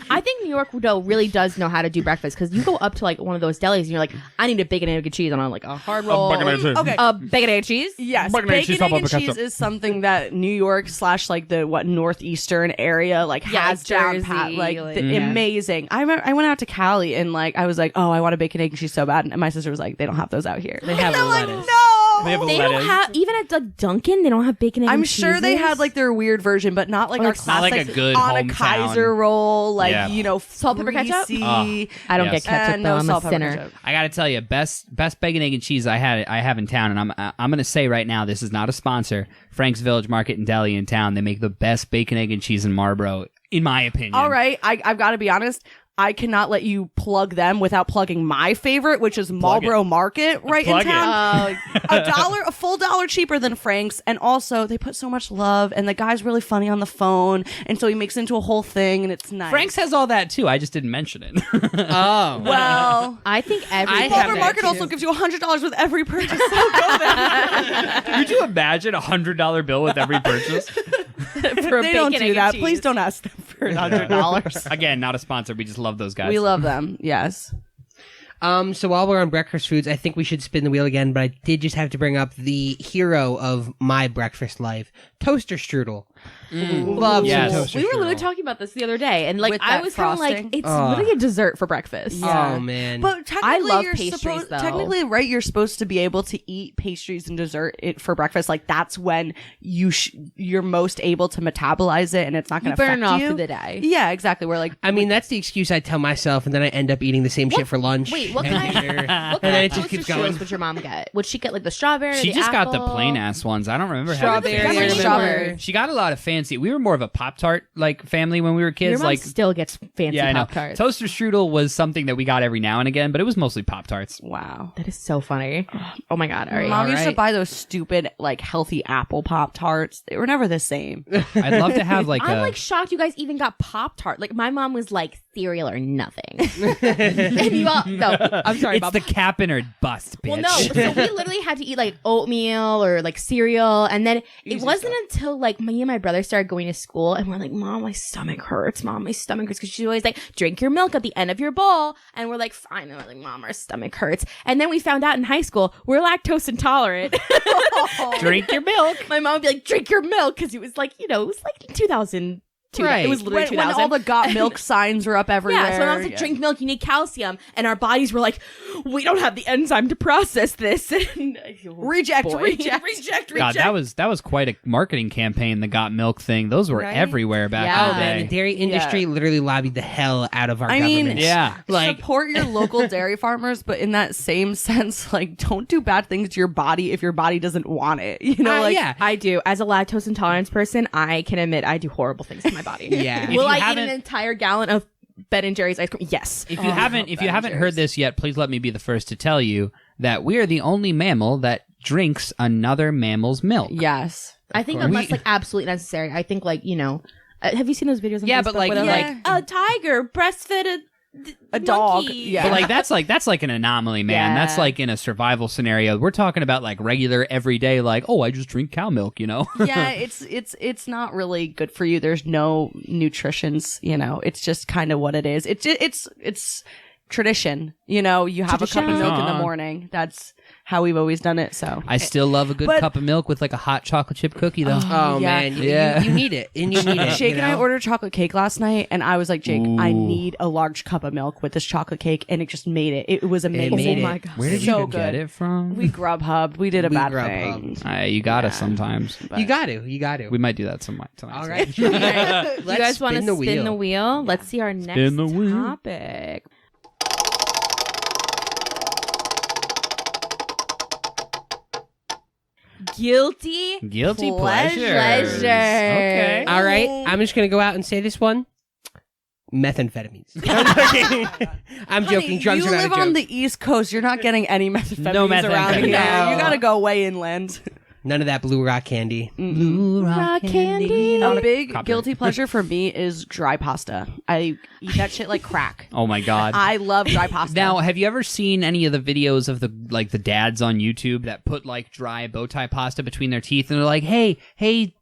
I think New York though really does know how to do breakfast, because you go up to like one of those delis and you're like, I need a bacon, egg, and cheese, and I'm like a hard roll, Okay. bacon, egg, cheese. Yes, Bacon, egg, cheese, bacon, egg, salt, and pepper, cheese ketchup. is something that New York / like the northeastern area like Yeah, has down Jersey, pat, like like, the amazing. I went out to Cali and like I was like, oh, I want a bacon, egg, and cheese so bad, and my sister was like, they don't have those out here. They have And I'm like, lettuce. no. They have a They don't lettuce. have, even at like Dunkin', they don't have bacon, egg, I'm and sure they cheeses. had like their weird version, but not like Or our like classic not like a good on a hometown. Kaiser roll, like Yeah. salt, pepper, ketchup? greasy. I don't Yes. get ketchup And though. no I'm salt, a pepper, sinner. ketchup. I gotta tell you, best bacon, egg, and cheese I have in town, and I'm gonna say right now, this is not a sponsor. Frank's Village Market and Deli in town, they make the best bacon, egg, and cheese in Marlboro, in my opinion. All right, I've got to be honest. I cannot let you plug them without plugging my favorite, which is Marlboro Market right Plug in it. town. A full dollar cheaper than Frank's, and also they put so much love. And the guy's really funny on the phone, and so he makes it into a whole thing, and it's nice. Frank's has all that too. I just didn't mention it. Oh. well. I think every I have Marlboro that Market too. also gives you $100 with every purchase. So go there. Could you imagine $100 bill with every purchase? for They don't bacon, egg, do and that. cheese. Please don't ask them for $100. Again, not a sponsor. We just love those guys. We love them. Yes. So while we're on breakfast foods, I think we should spin the wheel again, but I did just have to bring up the hero of my breakfast life, toaster strudel. Love Yes. some toaster We were literally strudel. talking about this the other day, and like With I that was kind of like, frosting? it's really a dessert for breakfast. Oh man. But technically, I love you're pastries, though. Technically, right? You're supposed to be able to eat pastries and dessert for breakfast. Like that's when you're most able to metabolize it, and it's not going You to burn affect off you. for the day. Yeah, exactly. We're like, I mean, that's the excuse I tell myself, and then I end up eating the same shit for lunch. Wait, what and kind? dinner, What and kind then of it just toaster keeps going. strudels would your mom get? Would she get like the strawberry? She the just got the apple? plain ass ones. I don't remember Strawberry, having I fancy. remember. She got a lot of fancy. We were more of a Pop-Tart like family when we were kids. Your mom like still gets fancy yeah, I know. Pop-Tarts. Toaster strudel was something that we got every now and again, but it was mostly Pop-Tarts. wow. That is so funny. Oh my god! All right. Mom used to right. buy those stupid, like healthy apple Pop Tarts. They were never the same. I'd love to have like I'm a like shocked you guys even got Pop Tart. Like my mom was like cereal or nothing. And you all, no, I'm sorry, It's Bob. the cap in her bust, bitch. Well, no. So we literally had to eat like oatmeal or like cereal, and then it wasn't until like me and my brother started going to school, and we're like, "Mom, my stomach hurts. Mom, my stomach hurts," because she's always like, "Drink your milk at the end of your bowl," and we're like, "Fine." And we're like, "Mom, our stomach hurts," and then we found out in high school we're lactose intolerant. Drink your milk. My mom would be like, "Drink your milk," because it was like, it was like 2002. Right. It was literally when 2000. all the got milk signs were up everywhere. Yeah, so when I was like, drink milk, you need calcium. And our bodies were like, we don't have the enzyme to process this. And Reject. God, that was quite a marketing campaign, the got milk thing. Those were Right? everywhere back Yeah. in Oh the man, day. the dairy industry literally lobbied the hell out of our I mean, government. Yeah. Like, support your local dairy farmers, but in that same sense, like, don't do bad things to your body if your body doesn't want it. You know, like, yeah. I do. As a lactose intolerance person, I can admit I do horrible things to my body. Yeah. Will you I eat haven't- an entire gallon of Ben and Jerry's ice cream? Yes. If you haven't heard this yet, please let me be the first to tell you that we are the only mammal that drinks another mammal's milk. yes. I think course. unless like absolutely necessary. I think like, have you seen those videos on Yeah, Facebook but, like- where they're like- a tiger breastfed A dog. monkey? Yeah. But that's like an anomaly, man. Yeah. That's like in a survival scenario. We're talking about like regular everyday, like, oh, I just drink cow milk, you know? Yeah, it's not really good for you. There's no nutritions, you know. It's just kind of what it is. It's tradition, you know. You have a cup of milk in the Tradition. morning. That's how we've always done it. So I still love a good But- cup of milk with like a hot chocolate chip cookie, though. oh yeah. man, Yeah. you need it, and you need it. Jake you and I know? ordered chocolate cake last night, and I was like, Jake, I Ooh. need a large cup of milk with this chocolate cake, and it just made it. It was amazing. made Oh it. my god. Where did so you get good. it from? We Grubhubbed. We did a We bad Grubhubbed. thing. You got us sometimes. But- You got to. We might do that some tonight. All right. You Let's guys want to spin the spin the wheel. wheel? Let's see our next Spin the wheel. topic. Guilty Pleasures. pleasures. Okay. All right, I'm just gonna go out and say this one: methamphetamines. I'm joking. Drugs you are not live a joke. on the East Coast. You're not getting any methamphetamines No around methamphetamine. here. No. You gotta go way inland. None of that blue rock candy. Rock candy. A big Copyright. guilty pleasure for me is dry pasta. I eat that shit like crack. Oh my god. I love dry pasta. Now, have you ever seen any of the videos of the dads on YouTube that put like dry bow tie pasta between their teeth and they're like, "Hey,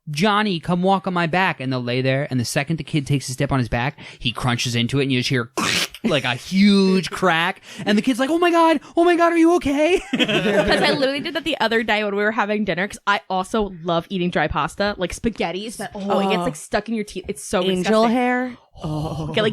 Johnny, come walk on my back," and they'll lay there, and the second the kid takes a step on his back, he crunches into it, and you just hear like a huge crack, and the kid's like, oh my god, are you okay?" Because I literally did that the other day when we were having dinner. Because I also love eating dry pasta, like spaghettis. That it gets like stuck in your teeth. It's so angel disgusting. hair.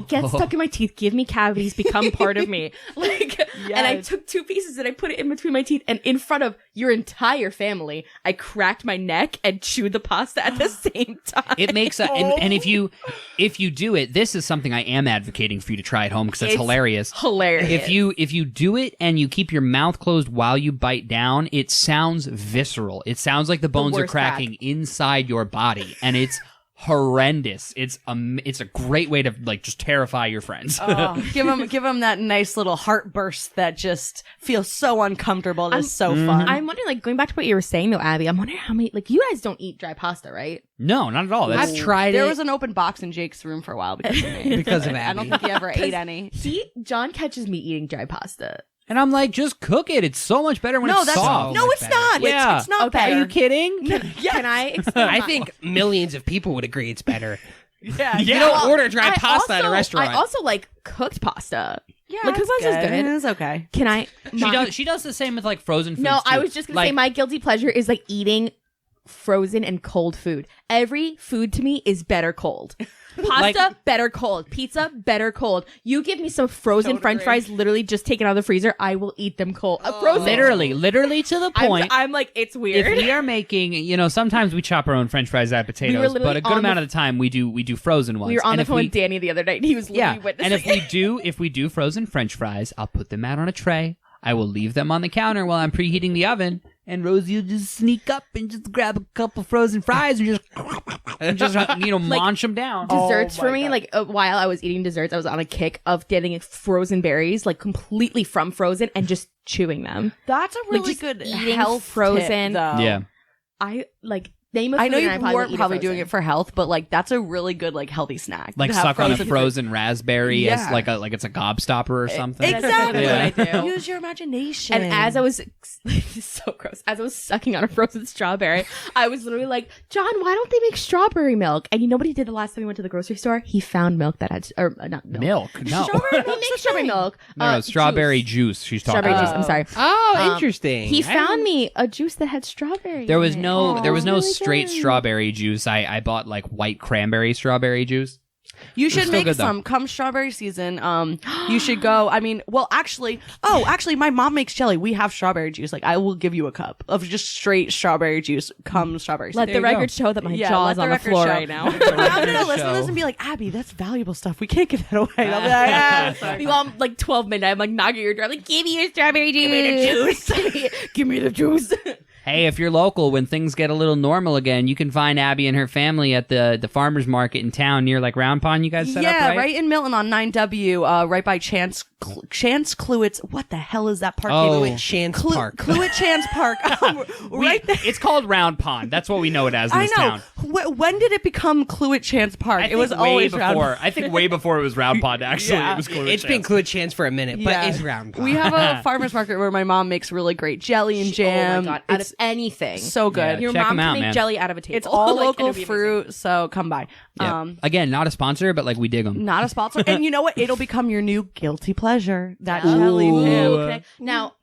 Get stuck in my teeth. Give me cavities. Become part of me. And I Yes. took 2 pieces and I put it in between my teeth. And in front of your entire family, I cracked my neck and chewed the pasta at the same time. It makes and if you do it, this is something I am advocating for you to try at home because it's hilarious. Hilarious. If you do it and you keep your mouth closed while you bite down, it sounds visceral. It sounds like the bones are worst crack. cracking inside your body, and it's horrendous. It's a great way to like just terrify your friends. Oh, give them that nice little heart burst that just feels so uncomfortable. That's so fun. I'm wondering, like, going back to what you were saying, though, Abby, I'm wondering how many, like, you guys don't eat dry pasta, right? No, not at all. That's I've tried there it was an open box in Jake's room for a while because of me. because of I Abby. don't think he ever ate any. John catches me eating dry pasta. and I'm like, just cook it. It's so much better when it's soft. no, it's not. Yeah. It's not Okay. better. Are you kidding? Can I explain? I think millions of people would agree it's better. Yeah, You don't order dry pasta at a restaurant. I also like cooked pasta. yeah, Like, cooked it's pasta is good. It's okay. Can I? She does the same with like frozen foods. No, I too. was just gonna Like, say my guilty pleasure is like eating frozen and cold food. Every food to me is better cold. Pasta, better cold. Pizza, better cold. You give me some frozen French fries, literally just taken out of the freezer, I will eat them cold. Frozen. literally to the point. I'm like, it's If weird. we are making, sometimes we chop our own French fries out of potatoes, literally but a good on amount the- of the time we do frozen ones. We were on And the if phone with Danny the other night, and he was yeah, literally witnessing and if we do frozen French fries, I'll put them out on a tray. I will leave them on the counter while I'm preheating the oven, and Rosie will just sneak up and just grab a couple frozen fries and just munch them down. desserts for me. Like while I was eating desserts, I was on a kick of getting frozen berries, like completely from frozen, and just chewing them. That's a really just good eating health frozen. tip, though. Yeah. I like name of I know food you and I weren't would eat probably it doing frozen. it for health, but like that's a really good like healthy snack. Like to have suck on a fruit. frozen raspberry as Yeah. like it's a gobstopper or something. Exactly. Yeah. What I do. Use your imagination. And as I was, this is so gross. As I was sucking on a frozen strawberry, I was literally like, John, why don't they make strawberry milk? And you know what he did the last time we went to the grocery store? He found milk that had, or not milk. Milk? No. Strawberry milk. Make strawberry milk. No, strawberry juice. juice. She's talking Strawberry about. juice. I'm sorry. Oh, interesting. He found me a juice that had strawberry. There was in it. no Really straight good. strawberry juice. I bought like white cranberry strawberry juice. You should still make good, though. some. Come strawberry season, you should go. I mean, well, actually, my mom makes jelly. We have strawberry juice. Like, I will give you a cup of just straight strawberry juice. Come strawberry season. Let the record show that my jaw let is the on the record floor show. right now. I'm gonna listen to show. this and be like, Abby, that's valuable stuff. We can't give that away. And I'll be like, sorry. Meanwhile, I'm like 12 midnight. I'm like knocking your door. I'm like, give me your strawberry juice. Give me the juice. Give me the juice. Hey, if you're local, when things get a little normal again, you can find Abby and her family at the farmers market in town near like Round Pond. You guys set up, right? right in Milton on 9W, right by Chance Cluett's. What the hell is that park? Oh. name? Chance Park. Cluett Chance Park. Right there. It's called Round Pond. That's what we know it as in I this know. town. When did it become Cluett Chance Park? It was always way Round before. I think way before it was Round Pond. Actually, Yeah. it was Clue It's been Clue Chance for a minute, but Yeah. it's round pond. We have a farmer's market where my mom makes really great jelly and jam. Oh my god! Out It's of anything, so good. Yeah. your Check mom 'em can out, make man. jelly out of a table. It's all Like, local it'll be amazing. fruit, so come by. Yeah. Again, not a sponsor, but like we dig them. Not a sponsor. And you know what? It'll become your new guilty pleasure. That Yeah. jelly. Ooh. man. Okay. Now,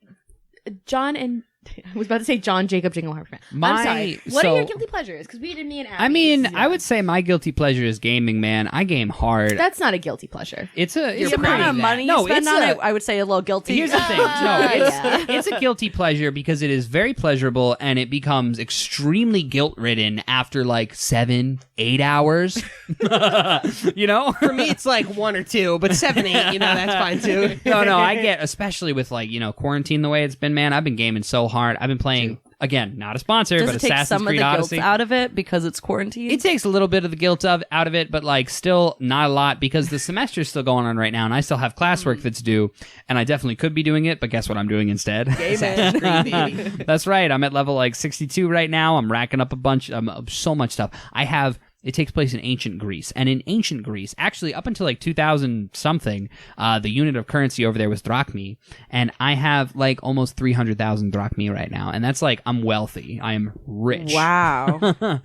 John and I was about to say John Jacob Jingleheimer. I'm My- sorry. What so- are your guilty pleasures? Because we did me and Abby. I mean, I would say my guilty pleasure is gaming, man. I game hard. that's not a guilty pleasure. It's The pretty amount of that. money No, you spend it's on a- it, I would say a little guilty. Here's the thing. No, yeah. it's a guilty pleasure because it is very pleasurable and it becomes extremely guilt-ridden after like 7-8 hours. You know? For me, it's like 1 or 2, but 7, 8, that's fine too. No, I get, especially with like, quarantine the way it's been, man. I've been gaming so hard. I've been playing, again, not a sponsor, Does but it take Assassin's some of Creed the Odyssey. guilt out of it because it's quarantine? It takes a little bit of the guilt out of it, but like still not a lot because the semester's still going on right now and I still have classwork that's due and I definitely could be doing it, but guess what I'm doing instead? Assassin's Creed, baby. That's right. I'm at level like 62 right now. I'm racking up a bunch of so much stuff. It takes place in ancient Greece. And in ancient Greece, actually up until like 2000 something, the unit of currency over there was drachmi. And I have like almost 300,000 drachmi right now. And that's like, I'm wealthy. I am rich. Wow.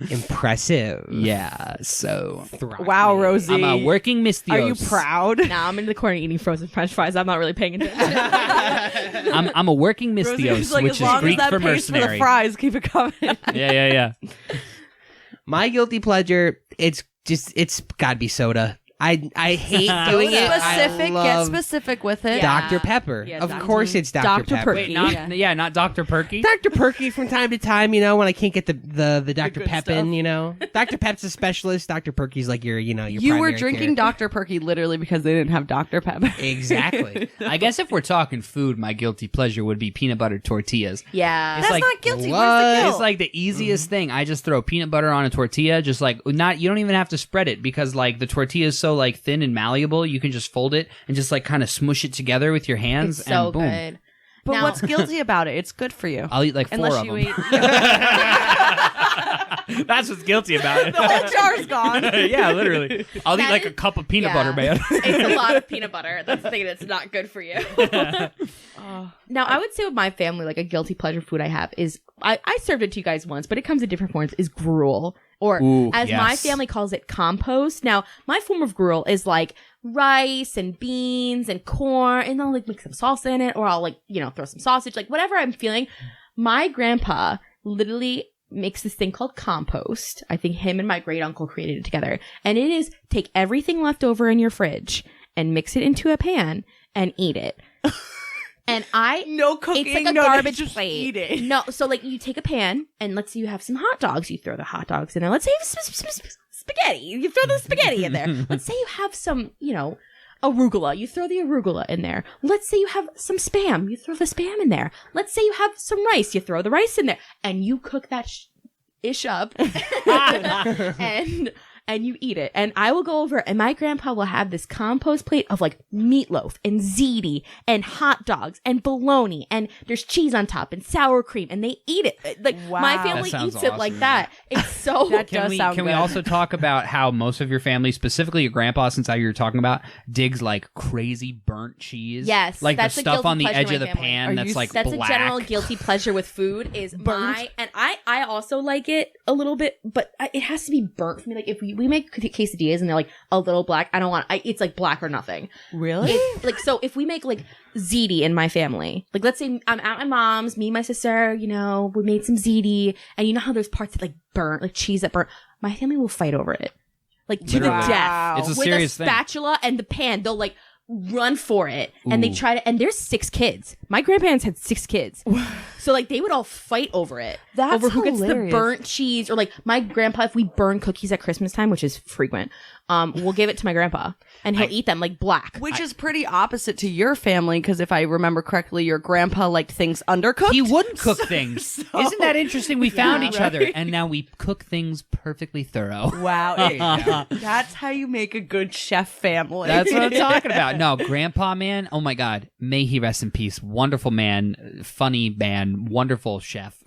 Impressive. Yeah. So Wow, Rosie. I'm a working Mystios. Are you proud? Now I'm in the corner eating frozen French fries. I'm not really paying attention. I'm a working Rosie's Mystios, like, which as is long Greek as that for pays for mercenary. the fries, keep it coming. Yeah. My guilty pleasure, it's gotta be soda. I hate doing it. Specific, I love get specific with it. Yeah. Dr. Pepper. Yeah, of Dr. course it's Dr. Dr. Pepper. Wait, Yeah. not Dr. Perky? Dr. Perky from time to time, when I can't get the Dr. good Peppin, Dr. Pep's a specialist. Dr. Perky's like your, your You were primary drinking care. Dr. Perky literally because they didn't have Dr. Pepper. Exactly. I guess if we're talking food, my guilty pleasure would be peanut butter tortillas. yeah. It's That's like- not guilty. What? Where's the guilt? It's like the easiest thing. I just throw peanut butter on a tortilla, just like you don't even have to spread it because like the tortilla is so like thin and malleable. You can just fold it and just like kind of smush it together with your hands It's so and boom. good. But Now- what's guilty about it? It's good for you. I'll eat like 4 Unless of you them. eat. That's what's guilty about it. The whole jar's gone. Yeah, literally. I'll eat That like a is- cup of peanut yeah. butter, man. It's a lot of peanut butter. That's the thing that's not good for you. Now, I would say with my family, like a guilty pleasure food I have is I served it to you guys once, but it comes in different forms. Is gruel, or Ooh, as my yes. family calls it, compost. Now, my form of gruel is like rice and beans and corn, and I'll like mix some salsa in it, or I'll like throw some sausage, like whatever I'm feeling. My grandpa literally makes this thing called compost. I think him and my great uncle created it together, and it is take everything left over in your fridge and mix it into a pan and eat it. And No cooking. it's like a no, garbage just plate. Eat it. No, so like you take a pan and let's say you have some hot dogs. You throw the hot dogs in there. Let's say you have some spaghetti. You throw the spaghetti in there. Let's say you have some, arugula. You throw the arugula in there. Let's say you have some Spam. You throw the Spam in there. Let's say you have some rice. You throw the rice in there. And you cook that ish up. And and you eat it. And I will go over, and my grandpa will have this compost plate of like meatloaf and ziti and hot dogs and bologna, and there's cheese on top and sour cream, and they eat it. Like my Wow. family That sounds eats it like awesome. that. It's so That Can does we sound can we good. also talk about how most of your family, specifically your grandpa, since how you were talking about, digs like crazy burnt cheese? Yes, like that's the a stuff guilty on the pleasure edge in of my the family. pan Are that's you- like That's black. a general guilty pleasure with food is my, and I also like it a little bit, but it has to be burnt for me. Like if we make quesadillas and they're like a little black, I don't want, it's like black or nothing. Really? Like, so if we make like ziti in my family, like let's say I'm at my mom's, me and my sister, you know, we made some ziti, and you know how there's parts that like burnt, like cheese that burnt, my family will fight over it. Like to Literally. the death. It's a With serious a thing. spatula and the pan, they'll like run for it, and they Ooh. try to, and there's 6 kids. My grandparents had 6 kids. So like they would all fight over it. That's over who gets the hilarious. burnt cheese, or like my grandpa, if we burn cookies at Christmas time, which is frequent, we'll give it to my grandpa and he'll eat them like black. Which is pretty opposite to your family, because if I remember correctly, your grandpa liked things undercooked. He wouldn't cook things. Isn't that interesting? We found each other, and now we cook things perfectly thorough. Wow. There you go. That's how you make a good chef family. That's what I'm talking about. No, Grandpa, man. Oh my God. May he rest in peace. Wonderful man, funny man, wonderful chef.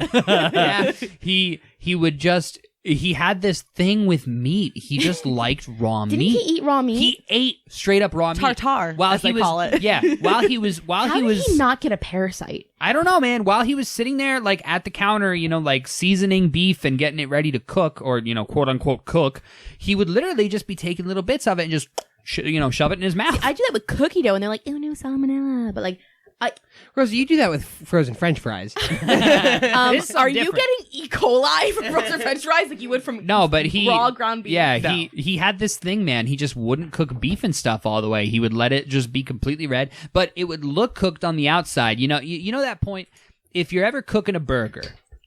Yeah. He would just. He had this thing with meat. He just liked raw Didn't meat. he eat raw meat? He ate straight up raw meat. Tartare, While as he they was, call it. Yeah. While he was How did he not get a parasite? I don't know, man. While he was sitting there, like at the counter, you know, like seasoning beef and getting it ready to cook, or you know, quote unquote cook, he would literally just be taking little bits of it and just, shove it in his mouth. I do that with cookie dough, and they're like, "Oh no, salmonella," but like, Rosie, you do that with frozen French fries. This is are you different. getting E. coli from frozen French fries like you would from No, but he raw ground beef? Yeah, No. he had this thing, man. He just wouldn't cook beef and stuff all the way. He would let it just be completely red, but it would look cooked on the outside. You know that point. If you're ever cooking a burger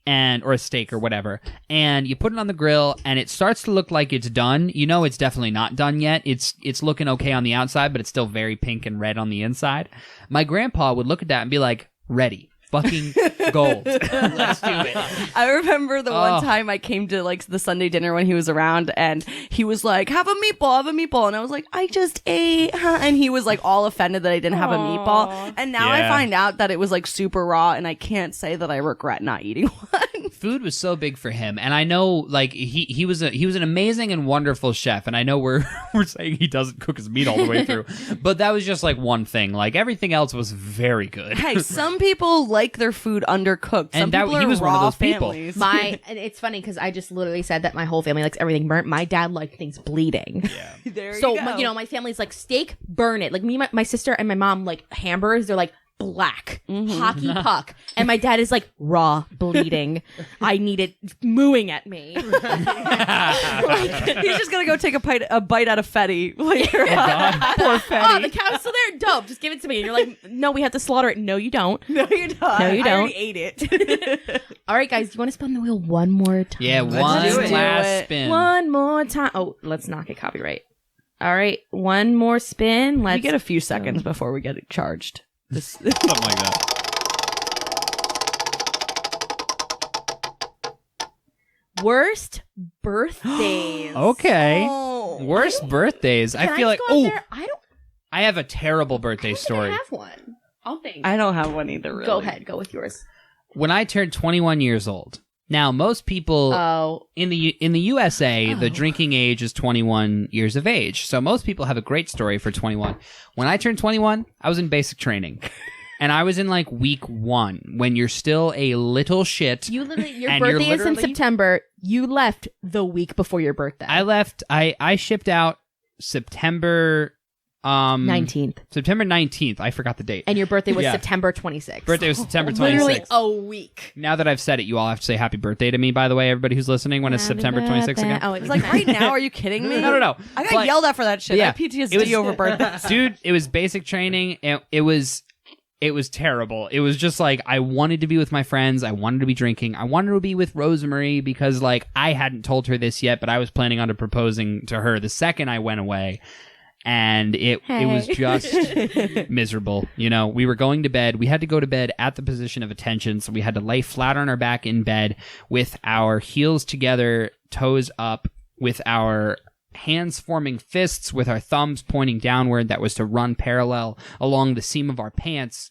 or a steak or whatever, and you put it on the grill and it starts to look like it's done, you know it's definitely not done yet. It's looking okay on the outside, but it's still very pink and red on the inside. My grandpa would look at that and be like, "Ready. Fucking gold. Let's do it." I remember the Oh. one time I came to like the Sunday dinner when he was around, and he was like, have a meatball. And I was like, I just ate. Huh? And he was like all offended that I didn't have a meatball. And now I Yeah. find out that it was like super raw, and I can't say that I regret not eating one. Food was so big for him, and I know like he was an amazing and wonderful chef, and I know we're saying he doesn't cook his meat all the way through, but that was just like one thing. Like everything else was very good. Hey, some people like their food undercooked. Some And that- people he are was one of raw those people. families. And it's funny because I just literally said that my whole family likes everything burnt. My dad liked things bleeding. Yeah. There So you go. my family's like steak, burn it. Like me, my sister, and my mom like hamburgers. They're like black hockey puck, and my dad is like raw bleeding. I need it mooing at me. He's just gonna go take a bite out of Fetty. Like, poor Fetty. Oh, the cow's still there. Dope. Just give it to me. And you're like, no, we have to slaughter it. No, you don't. No, you don't. No, you I don't. already ate it. All right, guys. Do you want to spin the wheel one more time? Yeah, one do it. last spin. One more time. Oh, let's not get copyright. All right, one more spin. Let's We get a few seconds before we get it charged. Something like that. worst birthdays. Okay. Oh. Worst birthdays. Can I feel like just go out there? I have a terrible birthday story. I have one. I'll think. I don't have one either, really. Go ahead. Go with yours. When I turned 21 years old. Now, most people Oh. in the USA, the drinking age is 21 years of age. So most people have a great story for 21. When I turned 21, I was in basic training. And I was in like week 1 when you're still a little shit. You literally, your And you're birthday is in literally- September. You left the week before your birthday. I left. I shipped out September 19th. September 19th. I forgot the date. And your birthday was Yeah. September 26th. Birthday was September 26th. Literally a week. Now that I've said it, you all have to say happy birthday to me, by the way, everybody who's listening, when it's Happy September 26th birthday. again. Oh, It's like right now, are you kidding me? No. I got But- yelled at for that shit. Yeah. I have PTSD It was- over birthdays. Dude, it was basic training. And it was terrible. It was just like, I wanted to be with my friends. I wanted to be drinking. I wanted to be with Rosemary because like I hadn't told her this yet, but I was planning on proposing to her the second I went away. And it was just miserable. You know, we were going to bed. We had to go to bed at the position of attention. So we had to lay flat on our back in bed with our heels together, toes up, with our hands forming fists with our thumbs pointing downward. That was to run parallel along the seam of our pants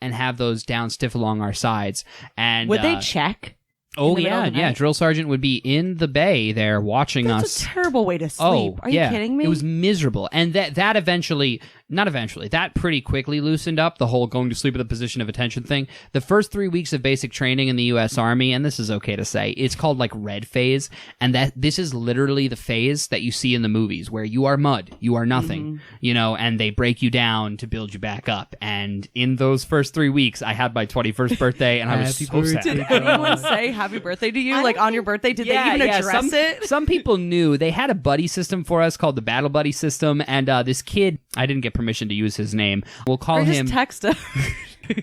and have those down stiff along our sides. And Would they check? Oh, in the middle of the yeah. night? Drill sergeant would be in the bay there watching us. That's a terrible way to sleep. Are you kidding me? It was miserable. And that eventually, that pretty quickly loosened up the whole going to sleep at the position of attention thing. The first 3 weeks of basic training in the U.S. Army, and this is okay to say, it's called like red phase. And this is literally the phase that you see in the movies where you are mud, you are nothing, and they break you down to build you back up. And in those first 3 weeks, I had my 21st birthday and I was so sad. Did anyone say happy birthday to you? Like on your birthday? Did they even address it? Some people knew. They had a buddy system for us called the Battle Buddy system, and this kid, I didn't get permission to use his name. We'll call Or him just text him.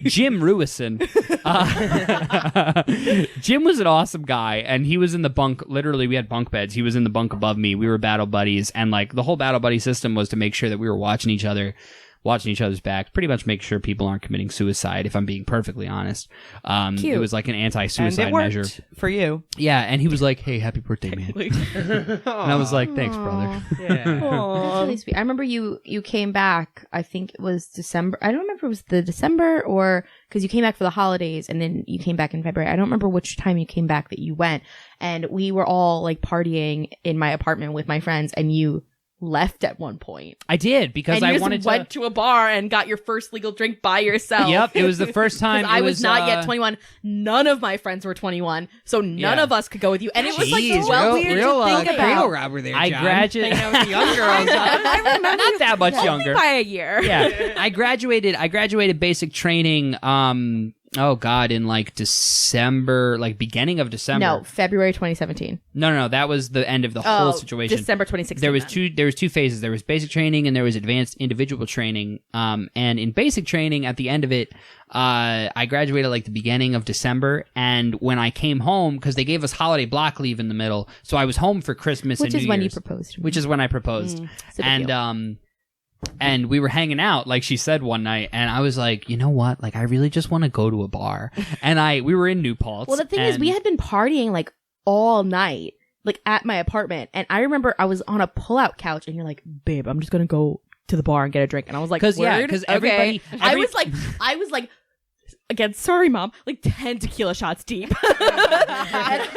Jim Ruison. Jim was an awesome guy, and he was in the bunk. Literally, we had bunk beds. He was in the bunk above me. We were battle buddies, and like the whole battle buddy system was to make sure that we were watching each other's backs, pretty much make sure people aren't committing suicide, if I'm being perfectly honest. Cute. It was like an anti-suicide And it worked measure. for you. Yeah, and he was like, hey, happy birthday, man. And I was like, thanks, brother. Yeah. That's really sweet. I remember you came back, I think it was December. I don't remember if it was the December or because you came back for the holidays and then you came back in February. I don't remember which time you came back that you went. And we were all like partying in my apartment with my friends and you left at one point. I did, because And I you just wanted went to... to a bar and got your first legal drink by yourself. Yep, it was the first time. I was not yet 21. None of my friends were 21, so none of us could go with you. And it was like Jeez, well real, weird real, to think cradle about. robber there, I John. graduated... Hanging out with the young girls. I remember Not that much younger. by a year. Yeah, I graduated basic training. In like December, like beginning of December. No, February 2017. No, that was the end of the whole situation. December 2016. There was two phases. There was basic training and there was advanced individual training. And in basic training, at the end of it, I graduated like the beginning of December. And when I came home, because they gave us holiday block leave in the middle, so I was home for Christmas Which and is New when Year's, you proposed to me. which is when I proposed. It's a big deal. And we were hanging out, like she said one night, and I was like, you know what? Like, I really just want to go to a bar. And we were in New Paltz. Well, the thing is, we had been partying like all night, like at my apartment. And I remember I was on a pull-out couch and you're like, babe, I'm just going to go to the bar and get a drink. And I was like, because okay. everybody, I was like, again, sorry, mom, like 10 tequila shots deep.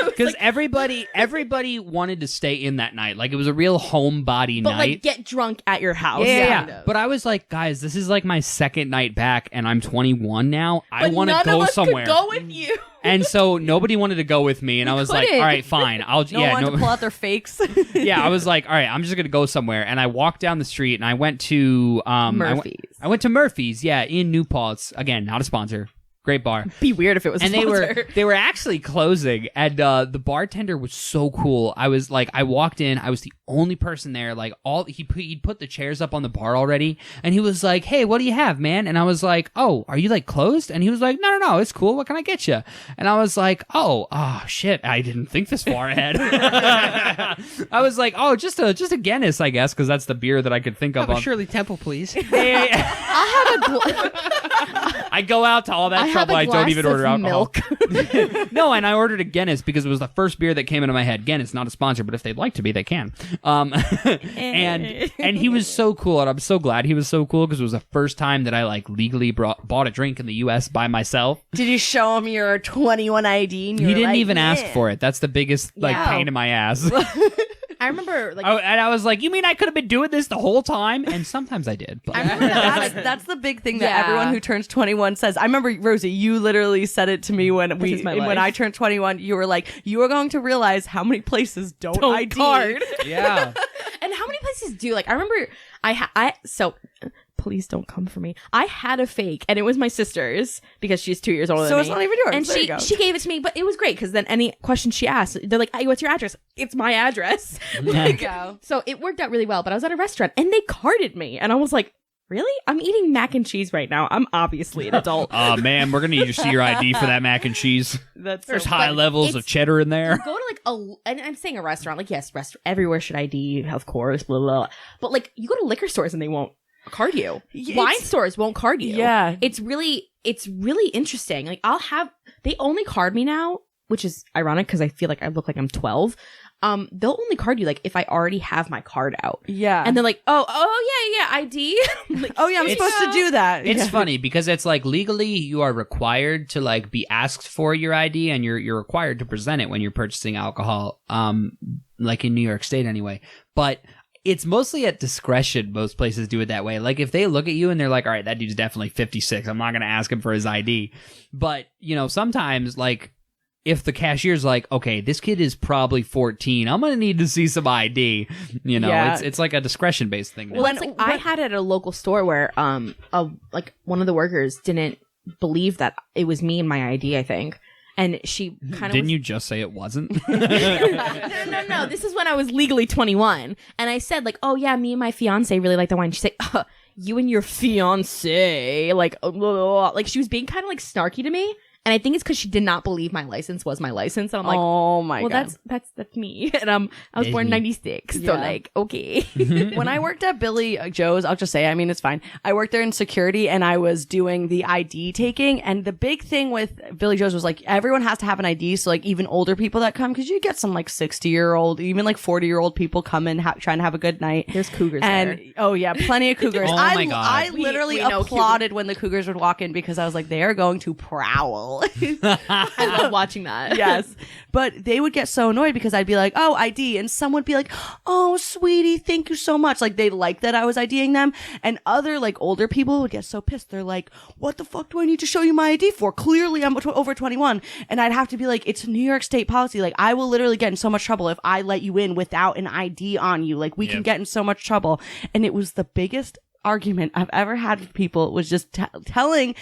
because everybody wanted to stay in that night. Like, it was a real homebody But night. like get drunk at your house. Yeah. kind of. But I was like, guys, this is like my second night back, and I'm 21 now. I want to none go of us somewhere. Could go with you. And so nobody wanted to go with me, and I was like, couldn't. all right, fine. I'll No one to pull out their fakes. yeah, I was like, all right, I'm just gonna go somewhere. And I walked down the street, and I went to Murphy's. I went to Murphy's, yeah, in New Paltz. Again, not a sponsor. Great bar. Be weird if it was a And sponsor. they were actually closing, and the bartender was so cool. I was like, I walked in, I was the only person there. Like, he'd put the chairs up on the bar already, and he was like, "Hey, what do you have, man?" And I was like, "Oh, are you like closed?" And he was like, "No, it's cool. What can I get you?" And I was like, "Oh, shit, I didn't think this far ahead." I was like, "Oh, just a Guinness, I guess, because that's the beer that I could think of." Have a Shirley Temple, please. I go out to all that trouble. I don't even order alcohol. Milk. No, and I ordered a Guinness because it was the first beer that came into my head. Guinness, not a sponsor, but if they'd like to be, they can. And he was so cool, and I'm so glad he was so cool because it was the first time that I like legally bought a drink in the U.S. by myself. Did you show him your 21 ID? And you He were didn't like, even ask "Yeah." for it. That's the biggest like Yeah. pain in my ass. I remember like And I was like, "You mean I could have been doing this the whole time?" And sometimes I did. But That's the big thing that Yeah. everyone who turns 21 says. I remember, Rosie, you literally said it to me when is my when life. I turned 21. You were like, you are going to realize how many places don't ID. card. yeah. And how many places do? Like, I remember so please don't come for me. I had a fake, and it was my sister's because she's 2 years older So than me. it's not even yours. And There you go. she gave it to me, but it was great because then any question she asked, they're like, "Hey, what's your address?" It's my address. Like, go. so it worked out really well. But I was at a restaurant, and they carded me, and I was like, "Really? I'm eating mac and cheese right now. I'm obviously an adult." Oh man, we're gonna need to see your ID for that mac and cheese. That's There's so high but levels of it's- cheddar in there. Go to like and I'm saying a restaurant, like yes, everywhere should ID, of course, blah, blah, blah. But like you go to liquor stores and they won't card you. It's- Wine stores won't card you. Yeah. It's really interesting. Like they only card me now, which is ironic because I feel like I look like I'm 12. they'll only card you like if I already have my card out. Yeah. And they're like, oh yeah, ID. I'm like, oh yeah, I'm supposed to do that. It's Yeah. funny because it's like legally you are required to like be asked for your ID, and you're required to present it when you're purchasing alcohol, like in New York State anyway. But it's mostly at discretion. Most places do it that way. Like if they look at you and they're like, all right, that dude's definitely 56. I'm not going to ask him for his ID. But, you know, sometimes like if the cashier's like, okay, this kid is probably 14, I'm going to need to see some ID. You know, Yeah. it's like a discretion based thing. Now. Well, it's like I had it at a local store where like one of the workers didn't believe that it was me and my ID, I think. And she kind of Didn't you just say it wasn't? No. This is when I was legally 21. And I said, like, oh, yeah, me and my fiance really like the wine. She said, you and your fiance. Like she was being kind of like snarky to me. And I think it's because she did not believe my license was my license. And I'm like, oh my god. that's me. And I was born in 96. So Yeah. like, okay. When I worked at Billy Joe's, I'll just say, I mean, it's fine. I worked there in security and I was doing the ID taking. And the big thing with Billy Joe's was like, everyone has to have an ID. So like even older people that come, because you get some like 60-year-old, even like 40-year-old people come in trying to have a good night. There's cougars And there. oh yeah, plenty of cougars. Oh my God. I literally we know applauded when the cougars would walk in because I was like, they are going to prowl. I love watching that. Yes. But they would get so annoyed because I'd be like, oh, ID. And some would be like, oh, sweetie, thank you so much. Like they liked that I was IDing them. And other like older people would get so pissed. They're like, what the fuck do I need to show you my ID for? Clearly I'm over 21. And I'd have to be like, it's New York State policy. Like I will literally get in so much trouble if I let you in without an ID on you. Like we can get in so much trouble. And it was the biggest argument I've ever had with people was just telling,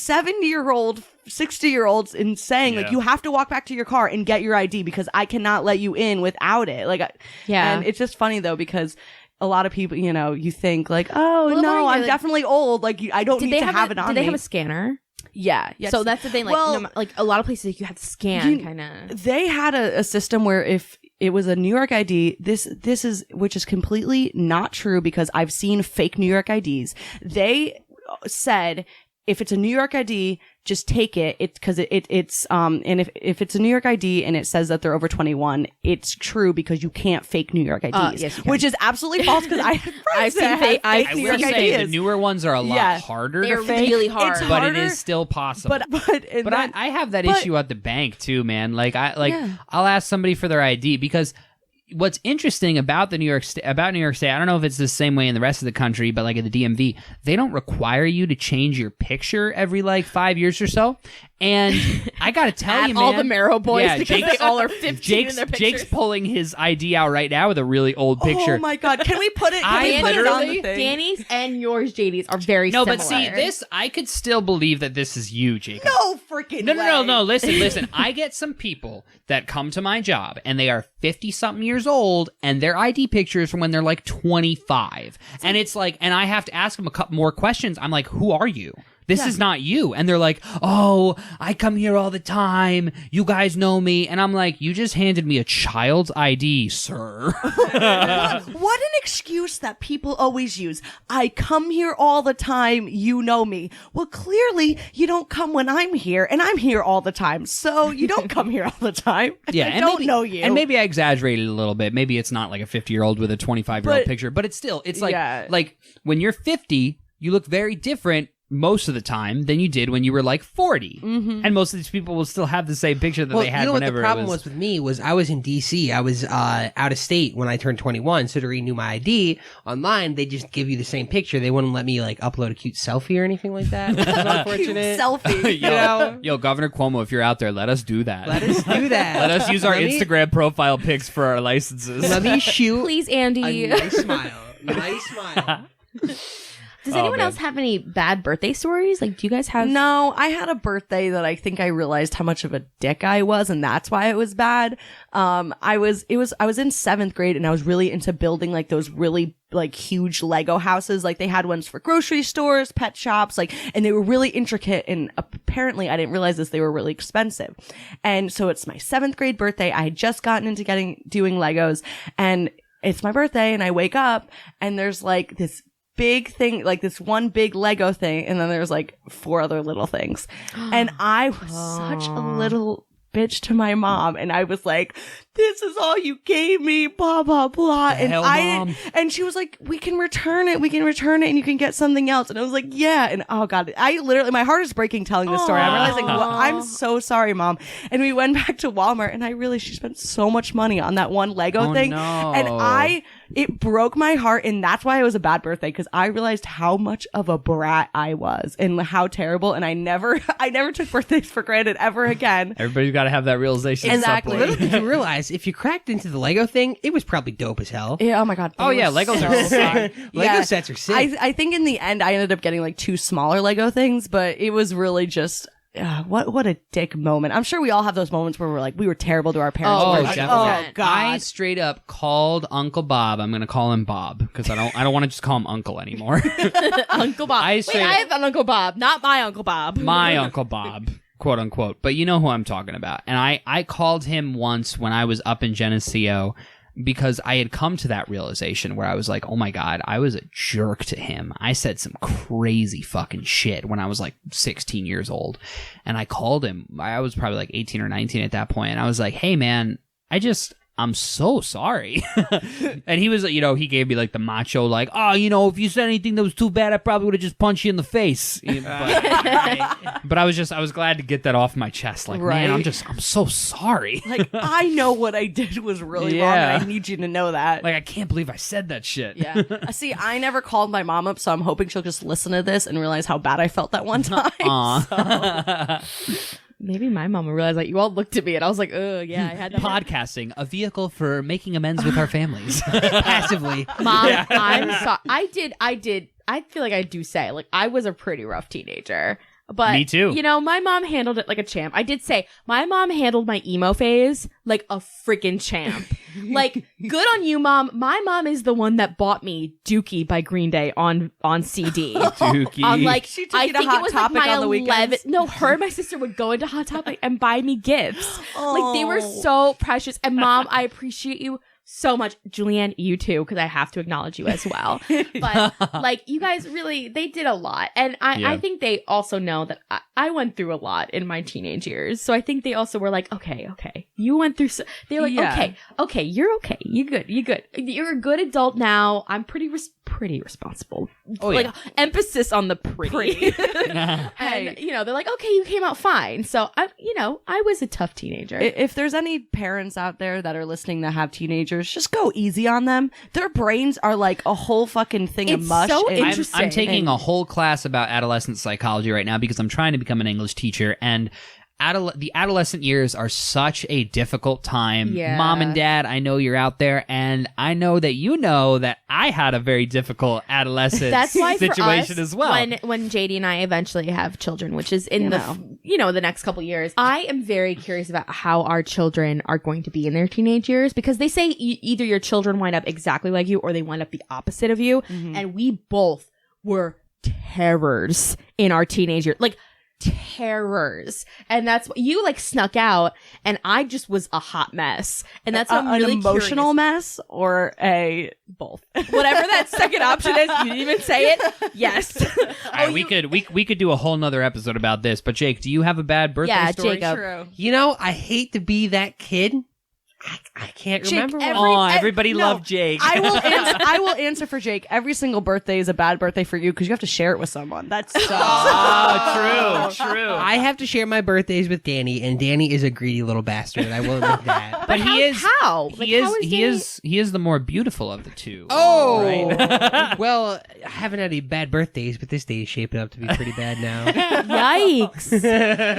70-year-old, 60-year-olds and saying like, you have to walk back to your car and get your ID because I cannot let you in without it. Like, Yeah. And it's just funny though, because a lot of people, you think like, oh Well, no, I'm like- definitely old. Like I don't need to have it on Did they me. have a scanner? Yeah. Yes. So that's the thing. Like, Well, like a lot of places, you have to scan You- kind of. they had a system where if it was a New York ID, which is completely not true because I've seen fake New York IDs. They said if it's a New York ID, just take it. It's because it's and if it's a New York ID and it says that they're over 21, it's true because you can't fake New York IDs, yes, you can. which is absolutely false because I have friends I've seen that fake- have I've fake I New will York say the IDs. newer ones are a lot Yeah. harder They're to fake, really hard. It's but it harder, is still possible. But I have that but- issue at the bank too, man. Like Yeah. I'll ask somebody for their ID because what's interesting about New York State, I don't know if it's the same way in the rest of the country, but like in the DMV, they don't require you to change your picture every like 5 years or so. And I gotta tell you, man, all the Marrow boys yeah, because Jake's- they all are 15 in their pictures. Jake's pulling his ID out right now with a really old picture. Oh my god! Can we put it? Can we put it on the thing? Danny's and yours, JD's, are very No, similar. but see, this I could still believe that this is you, Jacob. No freaking No. way. Listen. I get some people that come to my job and they are 50-something years old and their ID picture is from when they're like 25. And it's like, and I have to ask them a couple more questions. I'm like, who are you? This is not you. And they're like, oh, I come here all the time. You guys know me. And I'm like, you just handed me a child's ID, sir. What an excuse that people always use. I come here all the time. You know me. Well, clearly you don't come when I'm here, and I'm here all the time. So you don't come here all the time. Yeah, I and don't maybe, know you. And maybe I exaggerated a little bit. Maybe it's not like a 50-year-old with a 25-year-old But- picture, but it's still, it's like, Yeah. like when you're 50, you look very different most of the time than you did when you were like 40. Mm-hmm. And most of these people will still have the same picture that they had you know what whenever the problem it was with me was I was in DC. I was out of state when I turned 21. So to renew my ID online, they just give you the same picture. They wouldn't let me like upload a cute selfie or anything like that. Which is unfortunate. Selfie. Yo, Governor Cuomo, if you're out there, let us do that. Let us do that. Let us use our Let me- Instagram profile pics for our licenses. Let me shoot Please, a Andy. nice smile. Nice smile. Does Oh, anyone man. else have any bad birthday stories? Like, do you guys have? No, I had a birthday that I think I realized how much of a dick I was, and that's why it was bad. I was in 7th grade, and I was really into building like those really like huge Lego houses. Like they had ones for grocery stores, pet shops, like, and they were really intricate. And apparently, I didn't realize this; they were really expensive. And so it's my 7th grade birthday. I had just gotten into doing Legos, and it's my birthday, and I wake up, and there's like this big thing, like this one big Lego thing, and then there's like 4 other little things. And I was such a little bitch to my mom. And I was like, this is all you gave me, blah, blah, blah. Mom. And she was like, we can return it. And you can get something else. And I was like, yeah. And oh God, my heart is breaking telling this story. I'm realizing, I'm so sorry, Mom. And we went back to Walmart and she spent so much money on that one Lego thing. No. And it broke my heart. And that's why it was a bad birthday, because I realized how much of a brat I was and how terrible. And I never took birthdays for granted ever again. Everybody's got to have that realization. Exactly. Little did you realize, if you cracked into the Lego thing, it was probably dope as hell. Yeah, oh my God. Oh yeah, Legos are sick. Lego sets are sick. I think in the end I ended up getting like 2 smaller Lego things, but it was really just what a dick moment. I'm sure we all have those moments where we were terrible to our parents. Oh, We're like, definitely. oh God. I straight up called Uncle Bob. I'm gonna call him Bob because I don't want to just call him Uncle anymore. Uncle Bob. I have an Uncle Bob, not my Uncle Bob. My Uncle Bob, quote unquote. But you know who I'm talking about. And I called him once when I was up in Geneseo, because I had come to that realization where I was like, oh my God, I was a jerk to him. I said some crazy fucking shit when I was like 16 years old. And I called him. I was probably like 18 or 19 at that point. And I was like, hey man, I'm so sorry. And he was, he gave me like the macho, like, oh, if you said anything that was too bad, I probably would have just punched you in the face. But I was glad to get that off my chest. Like, man, I'm so sorry. Like, I know what I did was really wrong, and I need you to know that. Like, I can't believe I said that shit. Yeah. See, I never called my mom up, so I'm hoping she'll just listen to this and realize how bad I felt that one time. Maybe my mom will realize you all looked at me and I was like, oh yeah, I had that. Podcasting, a vehicle for making amends with our families. Passively. Mom, I'm sorry. I feel like I do say, I was a pretty rough teenager. But, me too. My mom handled it like a champ. I did say, my mom handled my emo phase like a freaking champ. Good on you, Mom. My mom is the one that bought me Dookie by Green Day on CD. Dookie. She took you to Hot Topic on the weekends? No, her and my sister would go into Hot Topic and buy me gifts. They were so precious. And Mom, I appreciate you so much. Julianne, you too, because I have to acknowledge you as well. But you guys really, they did a lot. And I think they also know that I went through a lot in my teenage years. So I think they also were like, okay, you went through, they're like, okay, you're okay. You're good. You're a good adult now. I'm pretty responsible. Oh, yeah. Emphasis on the pretty. And, they're like, okay, you came out fine. So I was a tough teenager. If there's any parents out there that are listening that have teenagers, just go easy on them. Their brains are like a whole fucking thing of mush. So interesting. I'm taking a whole class about adolescent psychology right now because I'm trying to become an English teacher, and the adolescent years are such a difficult time. Yeah. Mom and Dad, I know you're out there, and I know that you know that I had a very difficult adolescent situation for us, as well. When JD and I eventually have children, which is in the next couple years, I am very curious about how our children are going to be in their teenage years, because they say either your children wind up exactly like you or they wind up the opposite of you. Mm-hmm. And we both were terrors in our teenage years. Terrors. And that's what you snuck out, and I just was a hot mess. And that's what I'm really an emotional curious. Mess or a both. Whatever that second option is, you didn't even say it. Yes. All right, we could do a whole nother episode about this. But Jake, do you have a bad birthday story? Jacob. True. I hate to be that kid. I can't Jake, remember. Everybody loved Jake. I will answer for Jake. Every single birthday is a bad birthday for you because you have to share it with someone. That's so. True. I have to share my birthdays with Danny, and Danny is a greedy little bastard. I will admit that. But he is. How? He is the more beautiful of the two. Oh, right? Well, I haven't had any bad birthdays, but this day is shaping up to be pretty bad now. Yikes.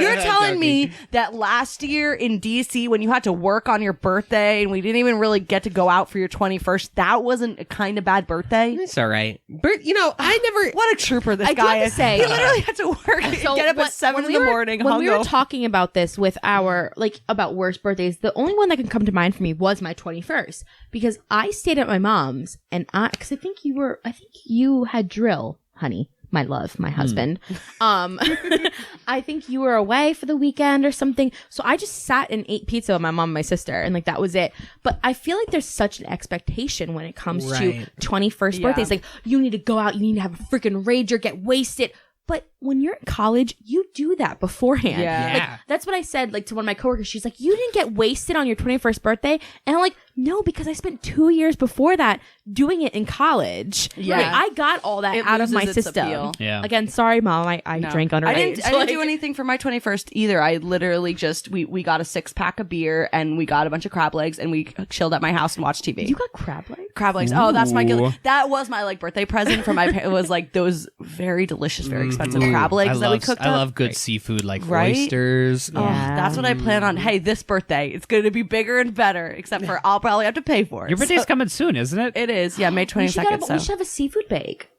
You're telling me that last year in DC, when you had to work on your birthday and we didn't even really get to go out for your 21st, that wasn't a kind of bad birthday? It's all right. I never. What a trooper this I guy do have to is. say, he literally had to work and get up at 7 in the morning. When we were hungover. talking about this with our about worst birthdays, the only one that can come to mind for me was my 21st, because I stayed at my mom's, and I think you had drill, honey. My love, my husband. I think you were away for the weekend or something. So I just sat and ate pizza with my mom and my sister, and that was it. But I feel like there's such an expectation when it comes to 21st birthdays. You need to go out, you need to have a freaking rager, get wasted. But when you're in college, you do that beforehand. Yeah. Like, that's what I said, like, to one of my coworkers. She's like, you didn't get wasted on your 21st birthday? And I'm like, no, because I spent 2 years before that doing it in college. Yeah. Like, I got all that It out of my loses its system. appeal. Yeah. Again, sorry, Mom. I No. drank underage. I didn't Like, do anything for my 21st either. I literally just we got a 6-pack of beer and we got a bunch of crab legs and we chilled at my house and watched TV. You got crab legs? Crab legs. Oh, that's my Ooh. that was my like birthday present for my it was like those very delicious, very expensive crab legs that we cooked I up. love good seafood like Right? oysters. Oh, that's what I plan on. Hey, this birthday, it's going to be bigger and better, except for I'll probably have to pay for it. Your birthday's So- coming soon, isn't it? It is, yeah, May We should, 22nd. we should have a seafood bake.